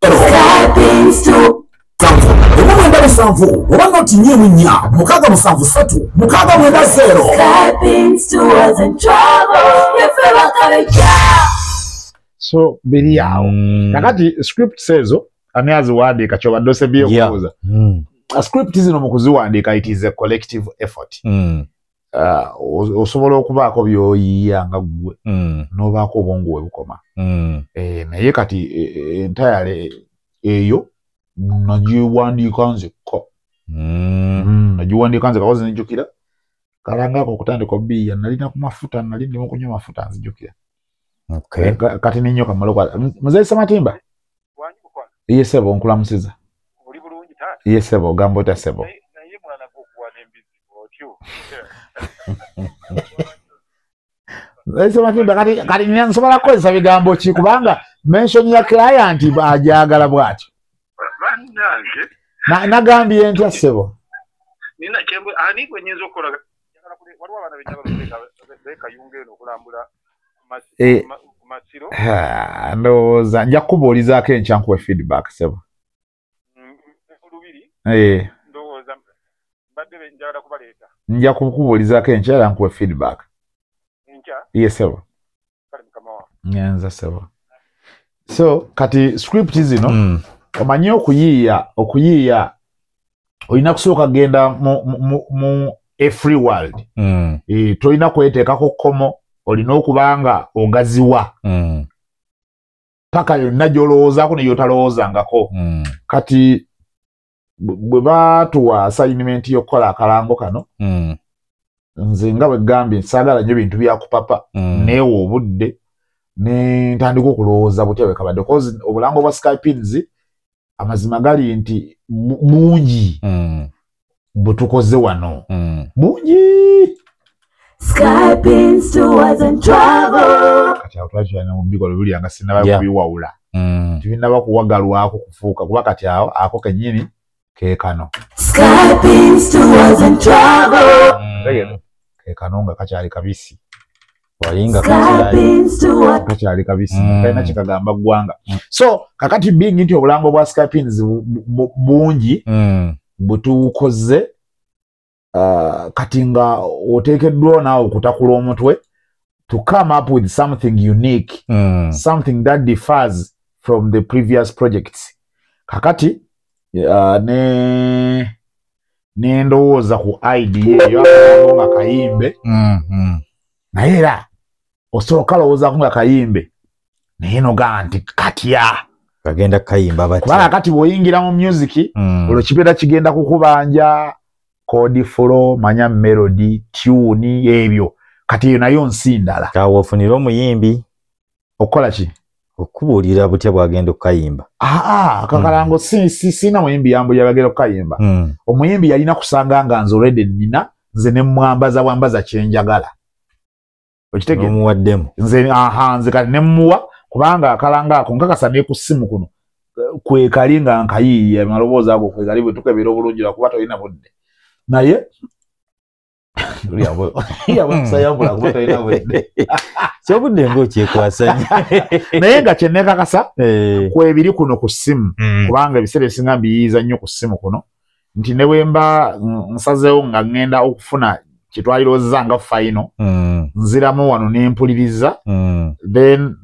Skyping tours. 97 oba noti 4 673 690 Skyping tours and travel. Yafera kaleja. so biri awo nakati script ezo ani aziwandiika kyobadde osebye okubuuza script zino mu kuziwandiika it is a collective effort osobola okubaako byoyiya nga ggwe n'obaako obwongu we bukoma naye kati entayale eyo nagiwandiika nzekka nagiwandiika nzekka kozi nijjukira kalangako okutandika obiya nalina ku mafuta nali ndimu kunywa mafuta nzijjukira kati ninyo kamalo muzeyi Sematimba iye sebo nkulamusiza iye sebo gambo ta sebo muzeyi Sematimba kati nsobola kukozesa bigambo ki kubanga mention ya client ajagala bwatyo nagambye ntya sebo nina chembe ani kwenyezo kola waliwo abana bejja bekayunga eno okulambula masiro ndowooza nja kukubuulizaako enkya nkuwe feedback sebo olubiri ndowooza mbadde benjagala kubaleeta nja kukubuulizaako enkya era nkuwe feedback enkya ye sebo kale mukama wa nyanza sebo so kati script zino omanyi okuyiiya olina kusooka genda mu a free world tolina kweteekako kkomo olina okubanga ogaziwa paka yonna gy'olowoozaako neyootalowoozangako kati bwe baatuwa assignment y'okukola akalango kano nze nga bwe gambye saagala nnyo bintu byakupapa neewa obudde ne ntandika okulowooza butya bwe kabadde cause obulango bwa Skypings amazima gali nti bungi butukoze wano bungi Skyping tours and travel. kati awo twakirana mu bigolo buli nga sinaba kubiwawula tibinaba kuwagalwako kufuuka kuba kati awo ako kennyini keekano Skyping tours and travel. keekano nga kakyali kabisi walinga kakyali kabisi kalina kikagamba ggwanga so kakati being nti obulango bwa Skypins bungi butuukoze kati nga oteekeddwa naawe okutakula omutwe to come up with something unique something that differs from the previous projects kakati n'endowooza ku idea eyo akalango nga kayimbe naye era osooka lowoozaku nga kayimbe naye nogaa nti katya kagenda kayimba batya kubanga kati bw'oyingira mu music olwo kibeera kigenda kukubanja code flow manya melody tune ebyo kati eyo nayo nsi ndala kawa ofunira omuyimbi okukola ki okubuulira butya bwagenda okukayimba akakalango sina muyimbi yambulira bagenda okukayimba omuyimbi yalina kusanga nga nze olwedde nina nze ne mwambaza bwambaza kyenjagala okitegeera omuwaddemu nze kati ne mmuwa kubanga akalanga ako nkakasa ne ku ssimu kuno kwekali nga nkayiiya amaloboozi ago kwekali bwe tukebera obulungi lwakuba tolina budde naye kyobudde ngaokyekwasanya naye nga kyenekakasa kwebiri kuno ku ssimu kubanga ebiseera ebisinga mbiyiiza nnyo ku ssimu kuno nti ne bwemba nsazeewo nga ŋŋenda okufuna kyetwaliroozeza nga final nziramu wano nempuliriza then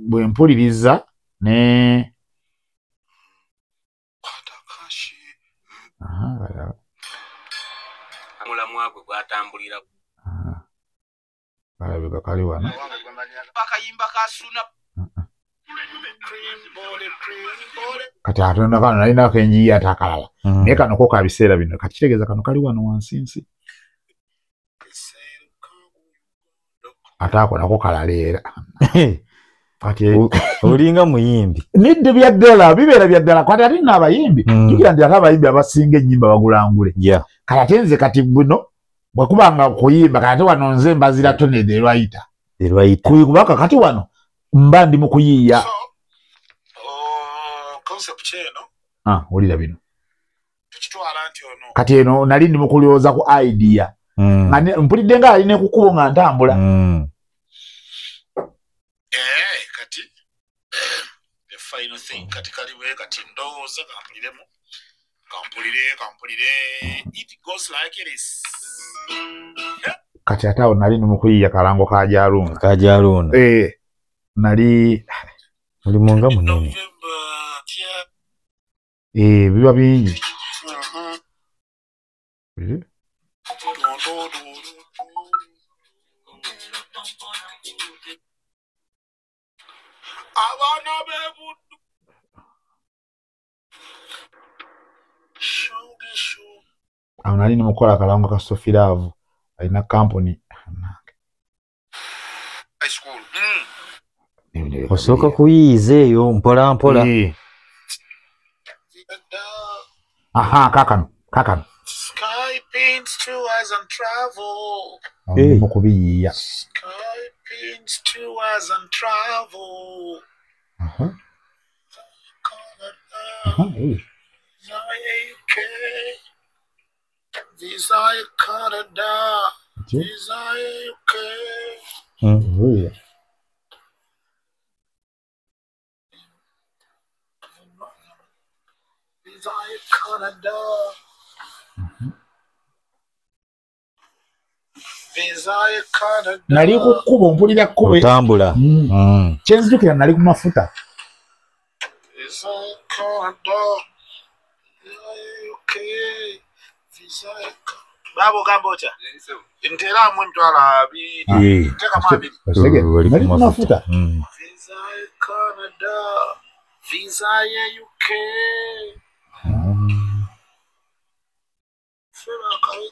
bwe mpuliriza ne mulamwagwe gwatambulira alabika kali wano akayimba kasuna kati atonda kano nalinako enjiyi ate akalala naye kano ko ka biseera bino kati kitegeeza kano kali wano wansinsi ate ako nako kalaleera olinga muyimbi nidde bya ddala bibeera bya ddala kati ate nina abayimbi tugira nti ate abayimbi abasinga ennyimba bagulangule kati ate nze kati buno bwekubanga kuyimba kati ate wano nze mbazira tonede erwayita kubaka kati wano mba ndi mu kuyiiya olira bino kati eno nali ndi mu kulowooza ku idea nga mpulidde nga alina ekukubo nga ntambula kati the final thing kati kaliwe kati ndowooza kampulire it goes like it is kati ate awo nali ndi mu kuyiiya kalango ka Jaaluna nali oli munga munene biba bingi abaana b'ebuddu awo nali ndi mu kukola akalango ka Sofiraavu alina kampuni osooka kuyiiza eyo mpola mpola kakano Sky paints tours and travel. mu kubiyiiya Sky paints tours and travel. Desire Canada. Desire UK. Desire Canada. Desire Canada. nali ku kkubo mpulira kkubo otambula kyenzijukira nali ku mafuta Desire Canada. Desire UK. Desire Babo Gambocha. Intera mu ntwala abiri. Teka mu abiri. nali ku mafuta Desire Canada. Desire UK.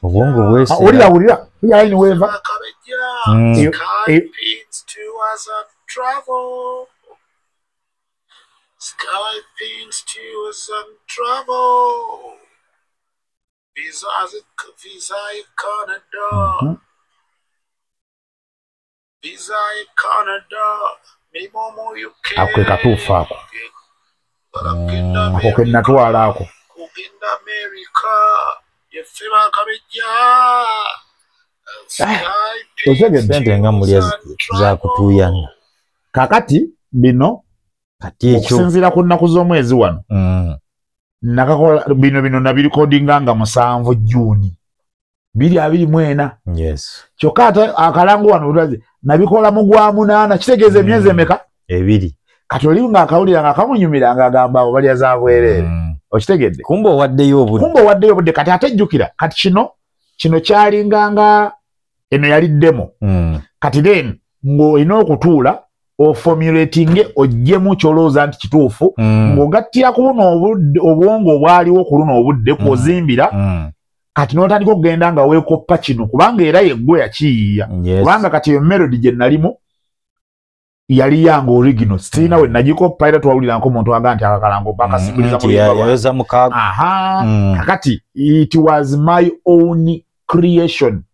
obwongo bwese wulira layini weeva Sky Pins Tours and Travel. Sky Pins Tours and Travel. Visa Canada. Visa Canada. Mimo mu UK. ako ke katuufu ako ako ke natwala ako Kugenda America. Yefeba kabejja. Sky sente nga mulya za kutuyana kakati bino kati ekyo okusinziira ku nnaku z'omwezi wano nakakola bino nabirikodinga nga 7 Juni 2024 yes kyokka ate akalango wano ulaze nabikola mu gwa 8 kitegeeza emyezi emeka ebiri kati oli nga akawulira nga kamunyumira nga agamba abo balya za bwereere okitegedde kumbe owaddeyo obudde kati ate jjukira kati kino kyalinganga eno yaliddemo kati then ng'olina okutuula ofomulatinge ojjemu kyolowooza nti kituufu ng'ogattira ku buno obwongo obwaliwo ku luno obudde kwozimbira kati n'otandika okugenda nga weekoppa kino kubanga era yeggwe yakiyiiya kubanga kati eyo melody gye nalimu yali yange original sirina we nagikoppa era twawuliranko omuntu wanga nti akakalango bakasimuliza yaweza mukaaga kakati it was my own creation,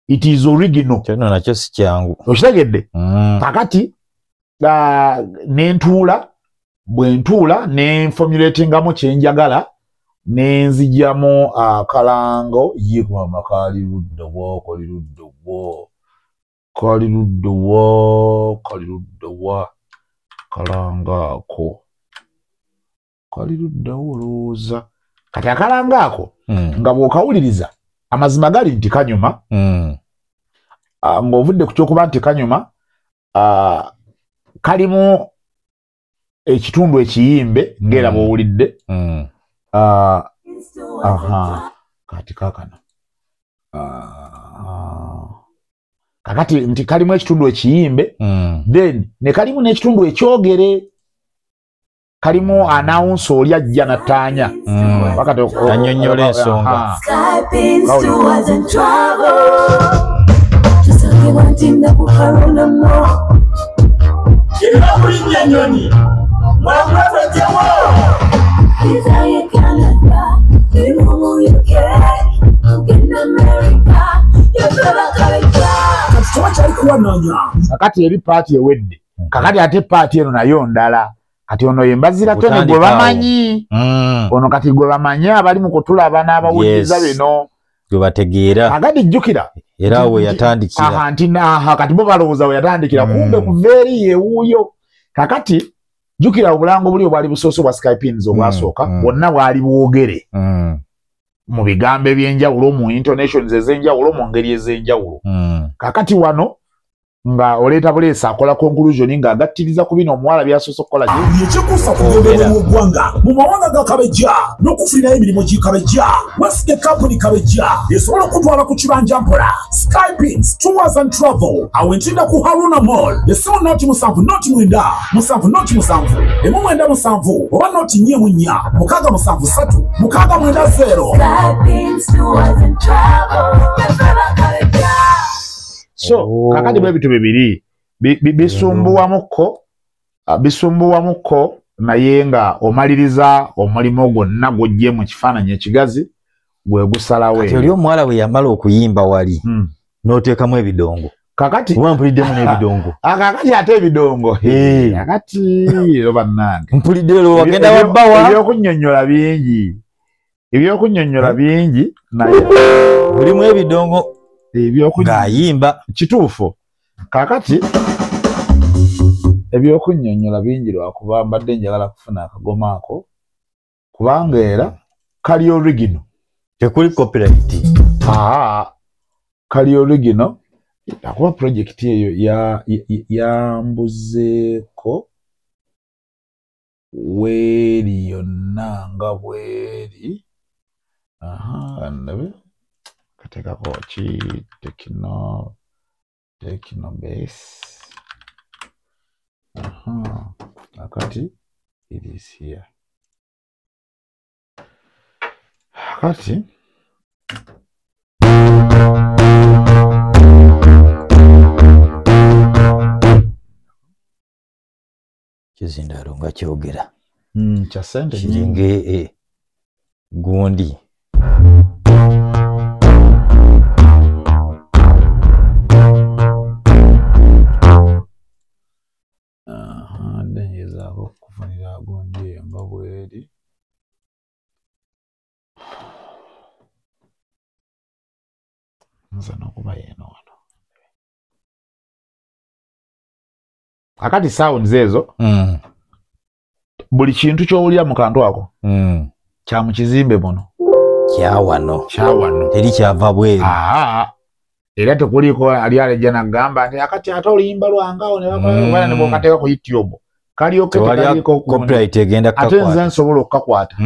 it is original kino nakyo si kyangu okitegedde kakati nentuula bwentuula nenfomulatingamu kyenjagala nenzijjamu akalango yigwama kaliruddewa kalanga ako kaliruddewo olowooza kati akalanga ako nga bw'okawuliriza amazima gali nti kanyuma ng'ovudde ku kyokuba nti kanyuma kalimu ekitundu ekiyimbe ng'era bw'owulidde kati kakano kakati nti kalimu ekitundu ekiyimbe then ne kalimu n'ekitundu ekyogere kalimu announce oli ajja nattaanya anyonnyola ensonga nyonyi mwamwafetewo kakati eri paati ewedde kakati ate paati eno nayo ndala kati ono yembazira tone gwe bamanyi ono kati gwe bamanyi abali mu kutulaba n'abawuliriza bino gwe bategeera kakati jjukira era we yatandikira kati bo balowooza we yatandikira kumbe kuva eri yewuuyo kakati jjukira obulango buli obwali busoose bwa Skypins obwasooka bwonna bwali bwogere mu bigambo eby'enjawulo mu intonations ez'enjawulo mu ngeri ez'enjawulo kakati wano nga oleeta buleesa akola conclusion ng'agattiriza ku bino omuwala byasoose okukola yekikuusa kugendera mu ggwanga mu mawanga ga kabejja n'okufunirayo emirimu g'ikabejja Westgate Company kabejja esobola okutwala ku kibanja mpola Skypins Tours and Travel awo entinda ku Haruna Mall essimu noti 7 noti 9 7 noti 7 emu 9 oba noti 4 6 7 3 6 9 0 Skypins Tours and Travel kabejja. So kakati bwe bitu bibiri bisumbuwamukko naye nga omaliriza omulimu gwonna gw'ojje mu kifaananyi ekigazi gwe gusalawo kati oli omuwala bwe yamala okuyimba wali n'oteekamu ebidongo kakati kuba mpuliddemu n'ebidongo kakati ate ebidongo kakati ero bannange mpulidde ero wagenda wabbawa ebyokunnyonnyola bingi naye mulimu ebidongo ng'ayimba kituufu kakati ebyokunnyonnyola bingi lwakuba mbadde njagala kufuna akagoma ako kubanga era kali original tekuli copyright kali original akuba project eyo yambuzeeko weeri yonna nga bweri ndabe katekako ki techno base akati it is here akati kizindalo nga kyogera kya sente kiringe gundi ndengezaako okufunira gundi eyo nga bweri nza n'okuba yeeno wano akati sounds ezo buli kintu kyowulira mu kantu ako kya mu kizimbe muno kyawano teri kyava bweru era tekuliko ali alejja nagamba nti akati ate oluyimba lwangawo nebana ne bokateeka ku YouTube kalioketeliko copyright egenda ate nze nsobola okukakwata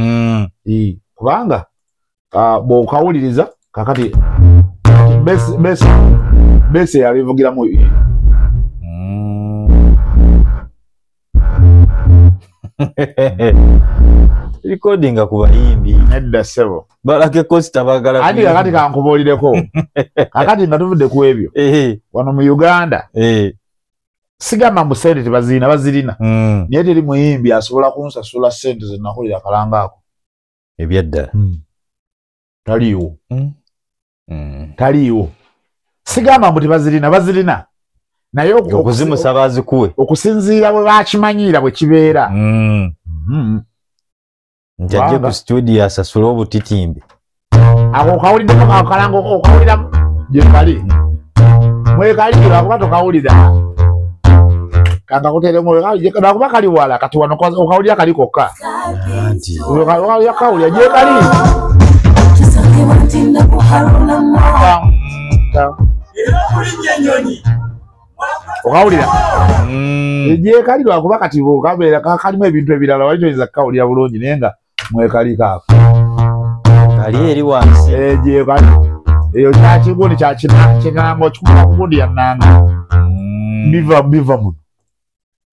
kubanga bw'okawuliriza kakati bese yalivugiramu recording ku bayimbi nedda sebo balake costa bagala ati kakati kankubuulireko kakati nga tuvudde ku ebyo wano mu Uganda sigamba musente bazirina naye teri muyimbi asobola kunsasula ssente ze nakulira kalanga ako ebyaddala taliiwo sigamba mbu bazirina naye okuzimusa bazikuwe okusinziira bwe bakimanyiira bwe kibeera nti ajje ku studio asasula obutitimbi ako kawuliddeko kakalanga okawuliramu gyekali mwekaliira akuba tokawulira kangakuteremunakuba kali wala kati wano okawulira kali kokka yakawulira gyekali okawulira egyekali lwakuba kati kabeera kalimu ebintu ebirala wali toyinza kukawulira bulungi naye nga mwekali kaako kali eri wansi egyekali eyo kyakigundi kyakinanga okikuma ku gundi yannanga biva muno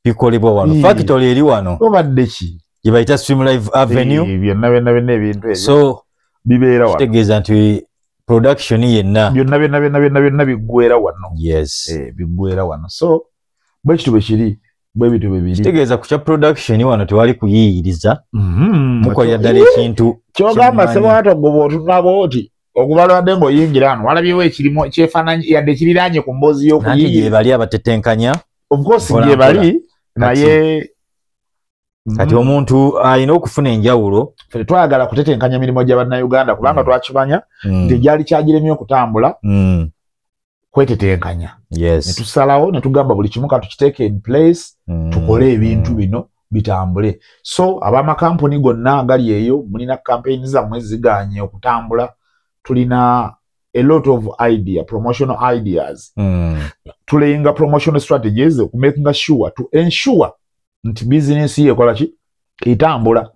bikolebwa wano factory eri wano obadde ki gyebayita Stream Live Avenue byonna ebintu ebyo so bibeera wano kitegeeza nti production yenna byonna biggwera wano yes biggwera wano so bwe kitu bwe kiri bwe bitu bwe biri kitegeeza ku kya production wano tewali kuyiyiriza mukolera ddala ekintu kyogamba sebwata gobo otunabo oti okubalwadde ng'oyingira wano walabyewo ekirimu kyefaananyi yadde kiriraanye ku mboozi y'okuyigira bali abatetenkanya of course gye bali naye kati omuntu alina okufuna enjawulo twagala kutetenkanya emirimu gya bannayuganda kubanga twakimanya nti gyali kyagiremye okutambula kwetetenkanya ne tusalawo ne tugamba buli kimu katukiteeke in place tukole ebintu bino bitambule so ab'amakampuni gonna agali eyo mulina campaign zammwe ziganye okutambula tulina a lot of promotional ideas tulayinga promotional strategies making sure to ensure nti business yekola ki itambula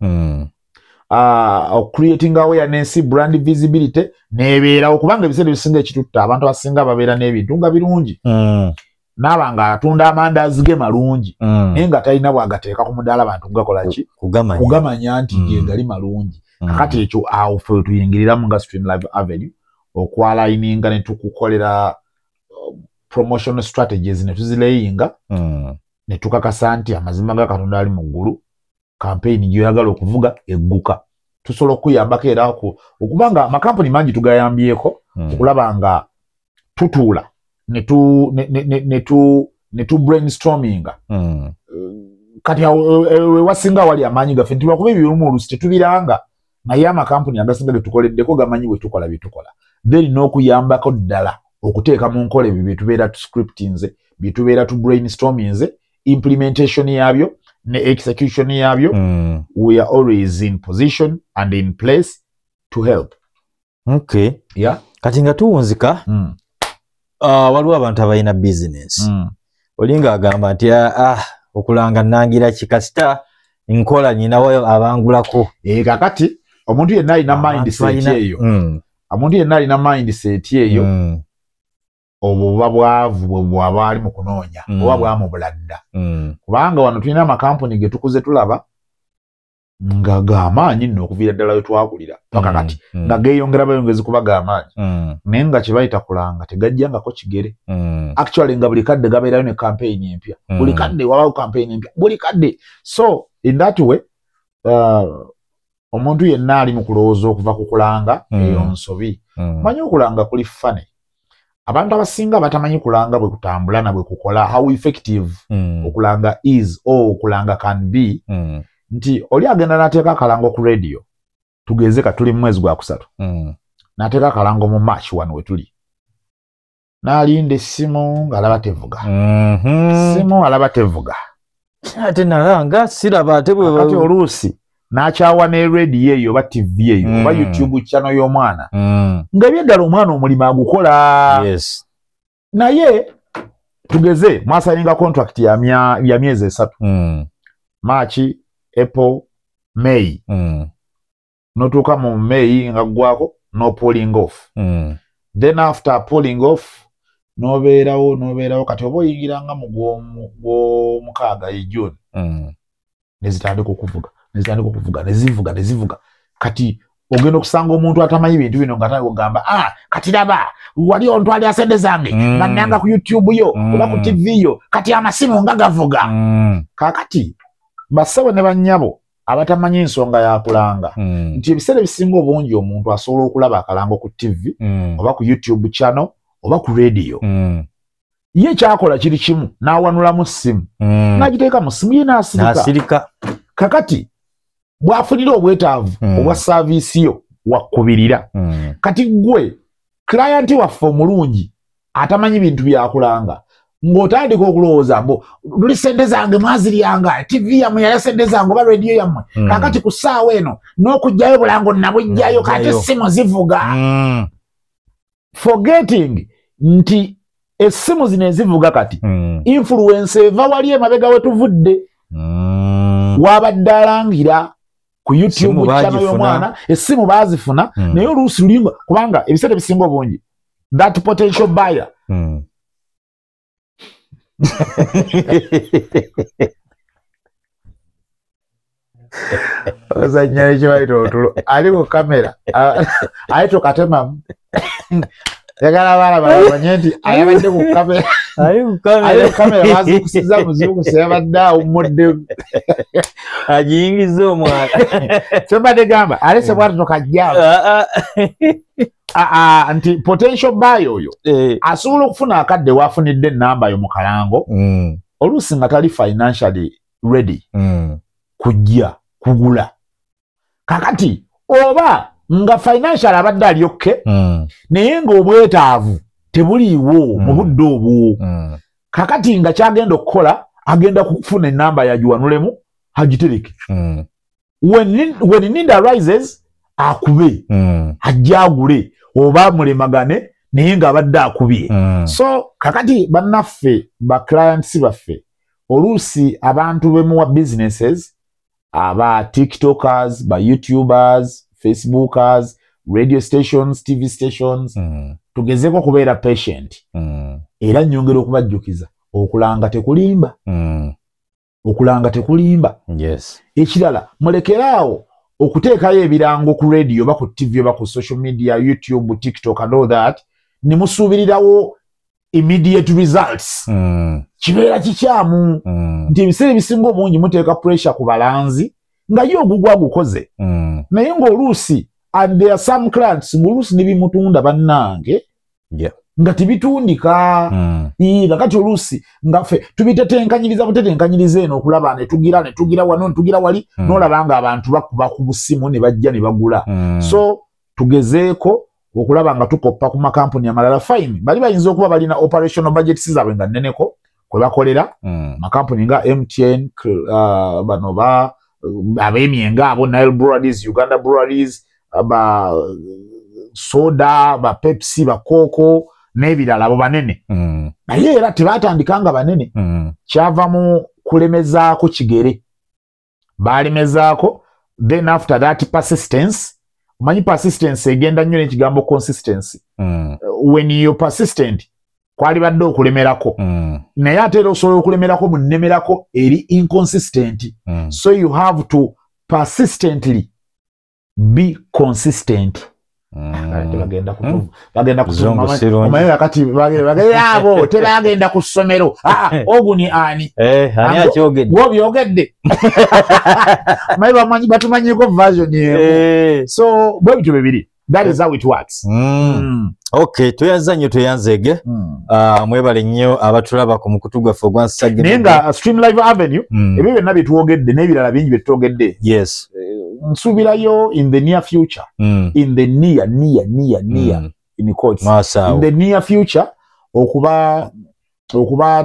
creating awareness brand visibility nebeera okubanga ebiseera ebisinga ekitutta abantu abasinga babeera n'ebintu nga birungi n'abanga atunda amandazi ge malungi naye nga talina bwagateeka ku mudaala abantu gakola ki kugamanya nti gali malungi kakati ekyo awo fe tuyingiriramu nga Stream Live Avenue okwalayininga ne tukukolera promotional strategies ne tuzilayinga ne tukakasa nti amazima ga Katonda ali mu ggulu campaign gyoyagala okuvuga egguka tusobola okuyambako era okubanga amakampuni mangi tugayambyeko okulaba nga tutuula ne tu brainstorminga kati wasinga wali amaanyi gaffe nti lwakuba ebirumu olusi tetubiranga naye amakampuni agasinga getukoleddeko gamanyi bwe tukola byetukola then n'okuyambako ddala okuteeka mu nkola ebyo byetubeera tu scriptinze byetubeera tu brainstorminze implementation yabyo ne execution yabyo we are always in position and in place to help. Okay. Yeah. Kati nga tuwunzika waliwo abantu abalina business olinga agamba nti okulanga nangira kikasita nkola nyinawo abangulako kakati omuntu yenna alina mindset eyo omuntu yenna alina mindset eyo obuba bwavu bwaba ali mu kunoonya oba bwamubuladda kubanga wano tulina amakampuni ge tukuze tulaba nga gamaanyi nno okuviira ddala we twakulira paka kati nga geeyongera bayongezi kuba gamaanyi naye nga kyebayita kulanga tegajjangako kigere actually nga buli kadde gabeerayo ne campaign empya buli kadde wabawo campaign empya buli kadde so in that way omuntu yenna ali mu kulowooza okuva ku kulanga eyo nsobi manyi okulanga kuli fane abantu abasinga batamanyi kulanga bwe kutambula na bwe kukola how effective okulanga is or okulanga can be nti oli agenda n'ateeka akalango ku radio tugeze katuli mu mwezi gwa kusatu n'ateeka akalango mu March wano we tuli n'alinda essimu ng'alaba tevuga. Essimu alaba tevuga. Ate nalanga siraba ate bwe kati oluusi n'akyawa ne radio eyo oba TV eyo oba YouTube channel y'omwana nga byeddala omwana omulimu agukola. Yes. Naye tugeze mwasaninga contract ya myezi 3. March, April, May. Notuuka mu May nga gwako no pulling off. Then after pulling off nobeerawo kati oba oyingiranga mu gw'omukaaga ye June. Nezitandika okuvuga nezivuga kati ogenda okusanga omuntu atamanyi bintu bino nga tagamba kati laba wali ontwalira sente zange nga nnanga ku YouTube yo oba ku TV yo kati amasimu nga gavuga. Kakati bassebo ne bannyabo abatamanyi ensonga yakulanga nti ebiseera ebisinga obungi omuntu asobola okulaba akalango ku TV oba ku YouTube channel oba ku radio. Ye kyakola kiri kimu n'awanulamu ssimu n'agiteeka mu ssimu ye n'asirika. Kakati bwafunira obwetaavu obwa service yo wakubirira. Kati gwe client waffe omulungi atamanyi bintu byakulanga ng'otandika okulowooza mbo luli sente zange mwaziryanga TV yammwe yali sente zange oba radio yammwe kakati ku ssaawa eno n'okugjayo bulango nabujjayo kati essimu zivuga. Forgetting nti essimu zino ezivuga kati influence eva wali emabega we tuvudde. Wabadde alangira ku YouTube channel y'omwana essimu baazifuna naye oluusi lulinga kubanga ebiseera ebisinga obungi that potential buyer ozanya ekyo bayita otulo ali ku kamera ayita okatemamu yagala abaana balabanye nti ayabadde ku kamera ali ku kamera bazikusiza muzikusa yabadde awummudde agiyingiza omwana kyobadde gamba alese bwati tokajjaamu nti potential buyer oyo asobola okufuna akadde waafunidde ennamba yo mu kalango oluusi nga tali financially ready kujja kugula. Kakati oba nga financial abadde alyokke naye ng'obwetaavu tebuliiwo mu budde obwo. Kakati nga kyagenda okukola agenda kufuna ennamba yagiwanulemu agitereke. When need arises akube ajja agule oba mulemagane naye ng'abadde akubye. So kakati bannaffe ba clients baffe oluusi abantu bemuwa businesses aba TikTokers, ba YouTubers, Facebookers, radio stations, TV stations tugezeko kubeera patient era nnyongera okubajjukiza okulanga tekulimba. Okulanga tekulimba. Yes. Ekirala mulekeraawo okuteekayo ebirango ku radio oba ku TV oba ku social media, YouTube, TikTok and all that ne musuubirirawo immediate results. Kibeera kikyamu nti ebiseera ebisinga obungi muteeka pressure ku balanzi nga ye ogugwa agukoze naye ng'oluusi and there are some clients ng'oluusi ne bimutunda bannange nga tibitundika. Kakati oluusi nga ffe tubitetenkanyiriza butetenkanyiriza eno okulaba ne tugira wano ne tugira wali n'olaba nga abantu bakuba ku busimu ne bajja ne bagula. So tugezeeko okulaba nga tukoppa ku makampuni amalala fine bali bayinza okuba balina operational budgets zaabwe nga nneneko kwe bakolera makampuni nga MTN bano ba ab'emyenga abo Nile Breweries, Uganda Breweries, ba soda ba Pepsi ba Coco n'ebirala abo banene naye era tebatandikanga banene kyava mu kulemezaako kigere balemezaako then after that persistence. Manyi persistence egenda nnyo n'ekigambo consistency. When you're persistent kwali badde okulemerako naye ate era osobola okulemerako mu nnemerako eri inconsistent. So you have to persistently be consistent. Bagenda kusoma kati abo tebagenda ku ssomero oguni ani akyogedde wobyogedde mayi batumanyiko version yemu. So bwe bityo bibiri that is how it works. Okay, tuyanza nnyo tuyanzege mwebale nnyo abatulaba ku mukutu gwaffe ogwansage naye nga Stream Live Avenue ebyo byonna bye twogedde n'ebirala bingi bye twogedde yes nsubirayo in the near future in the near in quotes in the near future okuba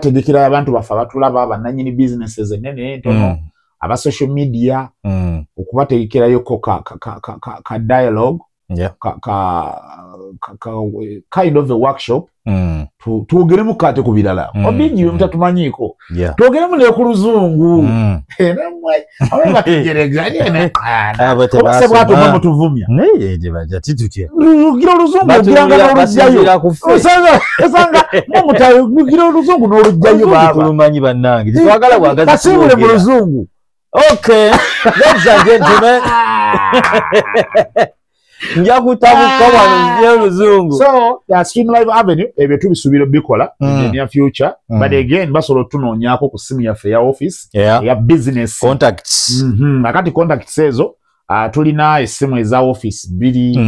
tegekera abantu bafa batulaba bananyini businesses enene ntono aba social media okuba tegekerayo ka dialogue kind of a workshop tuogeremu kate ku birala obingi byo mutatumanyiko tuogeremu ne ku luzungu namwe abanga tugereza ne abase bwato mwe tuvumya neye baje titutie gira luzungu giranga n'olujjayo osanga mwe gira luzungu n'olujjayo baba tulumanyi bannange twagala bwagaza kasibule mu luzungu okay ladies and gentlemen nja kutabuka wano nje luzungu so ya Stream Live Avenue ebyo tubisubira bikola in near future but again basolo tunonyako ku simu yaffe ya office ya business contacts akati contacts ezo tulina esimu eza office bili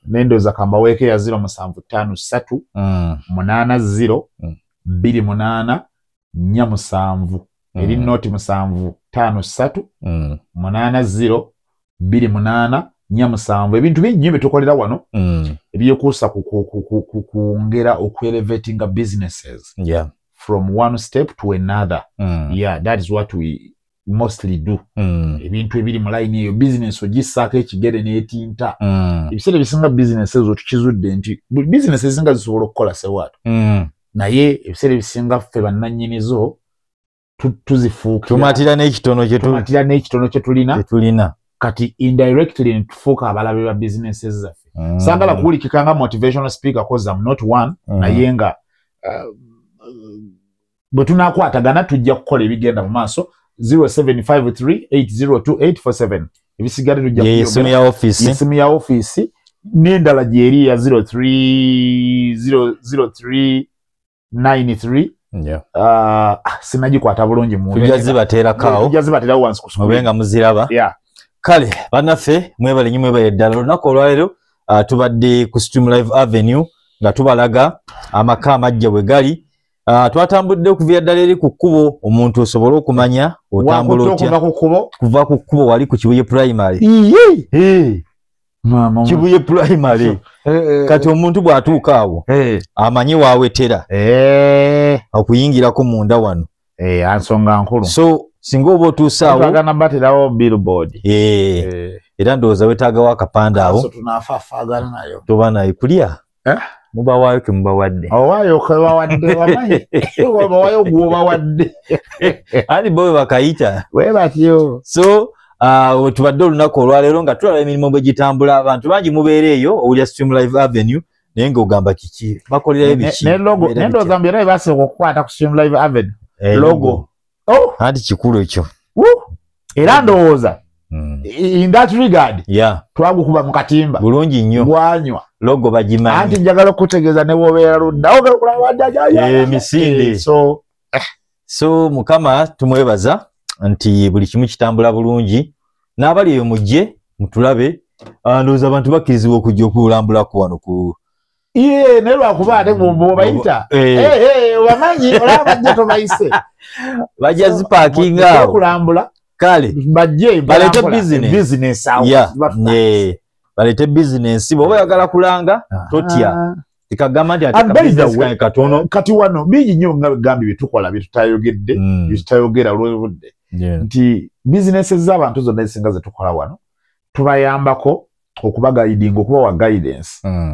nendo za kamba weke ya 0753 80 28 4 eri noti 753 80 28 nyamusanvu ebintu bingi bitukolera wano ebyokusa kuongera okuelevating businesses from one step to another that is what we mostly do ebintu ebiri mu line eyo business ogisaka ekigere n'etinta ebisere bisinga businesses otukizudde nti businesses zinga zisobola okukola sewatu naye ebisere bisinga ffe bannannyinizo tuzifuukira tumatira n'ekitono kye tulina kati indirectly ntufuuka abalabe ba businesses zaffe sagala kuwulikikanga motivational speaker cause I'm not one naye nga bwe tunakwatagana tujja kukola ebigenda mu maaso 0753802847 ebisigadde tujja yesimu ya office n'endala gyeri ya 0393 sinagikwata bulungi mu tujja zibateerakawo wansi ku mubenga muziraba kale bannaffe mwebale nnyo mwebale ddala olunaku olwaleero tubadde ku Stream Live Avenue nga tubalaga amaka amajja bwe gali twatambudde okuviira ddala eri ku kkubo omuntu osobole okumanya otambula otya kuva ku kkubo wali ku Kibuye Primary Kibuye Primary kati omuntu bw'atuuka awo amanye waawetera okuyingirako munda wano ansonga nkulu so singa oba otuusaawo bagana baterawo billboard era ndowooza wetaagawo akapande awo tunafaafaagana nayo toba naye kulya mubawaayo ke mubawadde owaayo kebawadde wamanyi obawaayo gwobawadde andi bo bakayita we batyo so tubadde olunaku olwaleero nga tulaba emirimu bwe gitambula abantu bangi mubeera eyo owulya Stream Live Avenue naye ng'ogamba kiki bakolerayo biki nendowooza mbyera ebasooka okukwata ku Stream Live Avenue logo anti kikulu ekyo era ndowooza in that regard twagukuba mu katimba bulungi nnyo gwanywa logo bagimanyi anti njagala okutegeeza ne bwobeera ludda misinde so mukama tumwebaza nti buli kimu kitambula bulungi n'abali eyo mujje mutulabe ndowooza abantu bakkirizibwa okujja okulambulako wano ku naye lwakuba ate bwobayita wamanyi olabajja tobayise bajja zipaakinga awo okulambula kale bajje balete business balete business bw'oba oyagala kulanga totya tikagamba nti ate katono kati wano bingi nnyo nga bigambi byetukola byetutayogedde byetutayogera olw'obudde nti businesses z'abantu zonna ezisinga zetukola wano tubayambako okubaguidinga okubawa guidance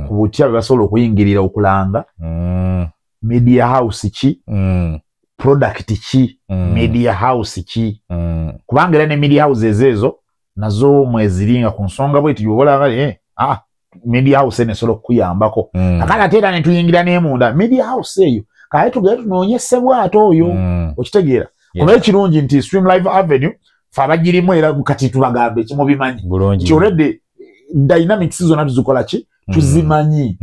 ku butya bwe basobola okuyingirira okulanga media house ki product ki media house ki kubanga era ne media houses ezo nazo mweziringa ku nsonga bweti yobolanga media house enesobola okuyambako akati ate era netuyingira n'emunda media house eyo kale tugere tunoonyese bwato oyo okitegeera kuba ekirungi nti Stream Live Avenue fe abagirimu era kati tubagambe ekimu bimanyi nti already dynamics zonna tuzikola ki tuzimanyi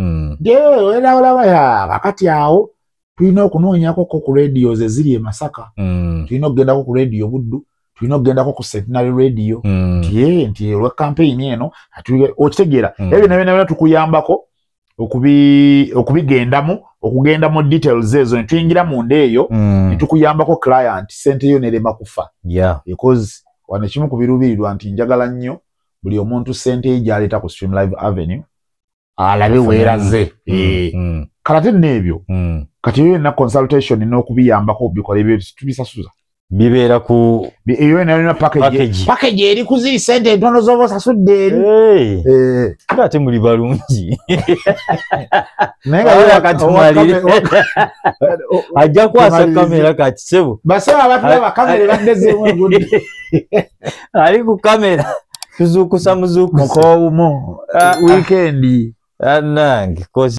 era olaba kakati awo tulina okunoonyako ku radios eziri e Masaka tulina okugendako ku radio Buddu tulina okugendako ku Centenary Radio nti olwa campaign eno okitegeera ebyo nabyo tukuyambako okubigendamu okugenda mu details ezo ne tuyingira munda eyo ne tukuyambako client sente yo nerema kufa because wano kimu ku biruubirirwa nti njagala nnyo buli omuntu sente ye gy'aleeta ku Stream Live Avenue alabe weeraze kalate n'ebyo kati yo na consultation n'okubiyambako bikola ebyo tubisasuza bibeera ku eyo na package eri kuziri sente ntono zoba osasudde eri ate muli balungi naye katumalire ajja kwasa kamera kati sebo basaba abantu bakamera baddezeemu egundi ali ku kamera tuzukusa muzukusa mukowumo weekend anange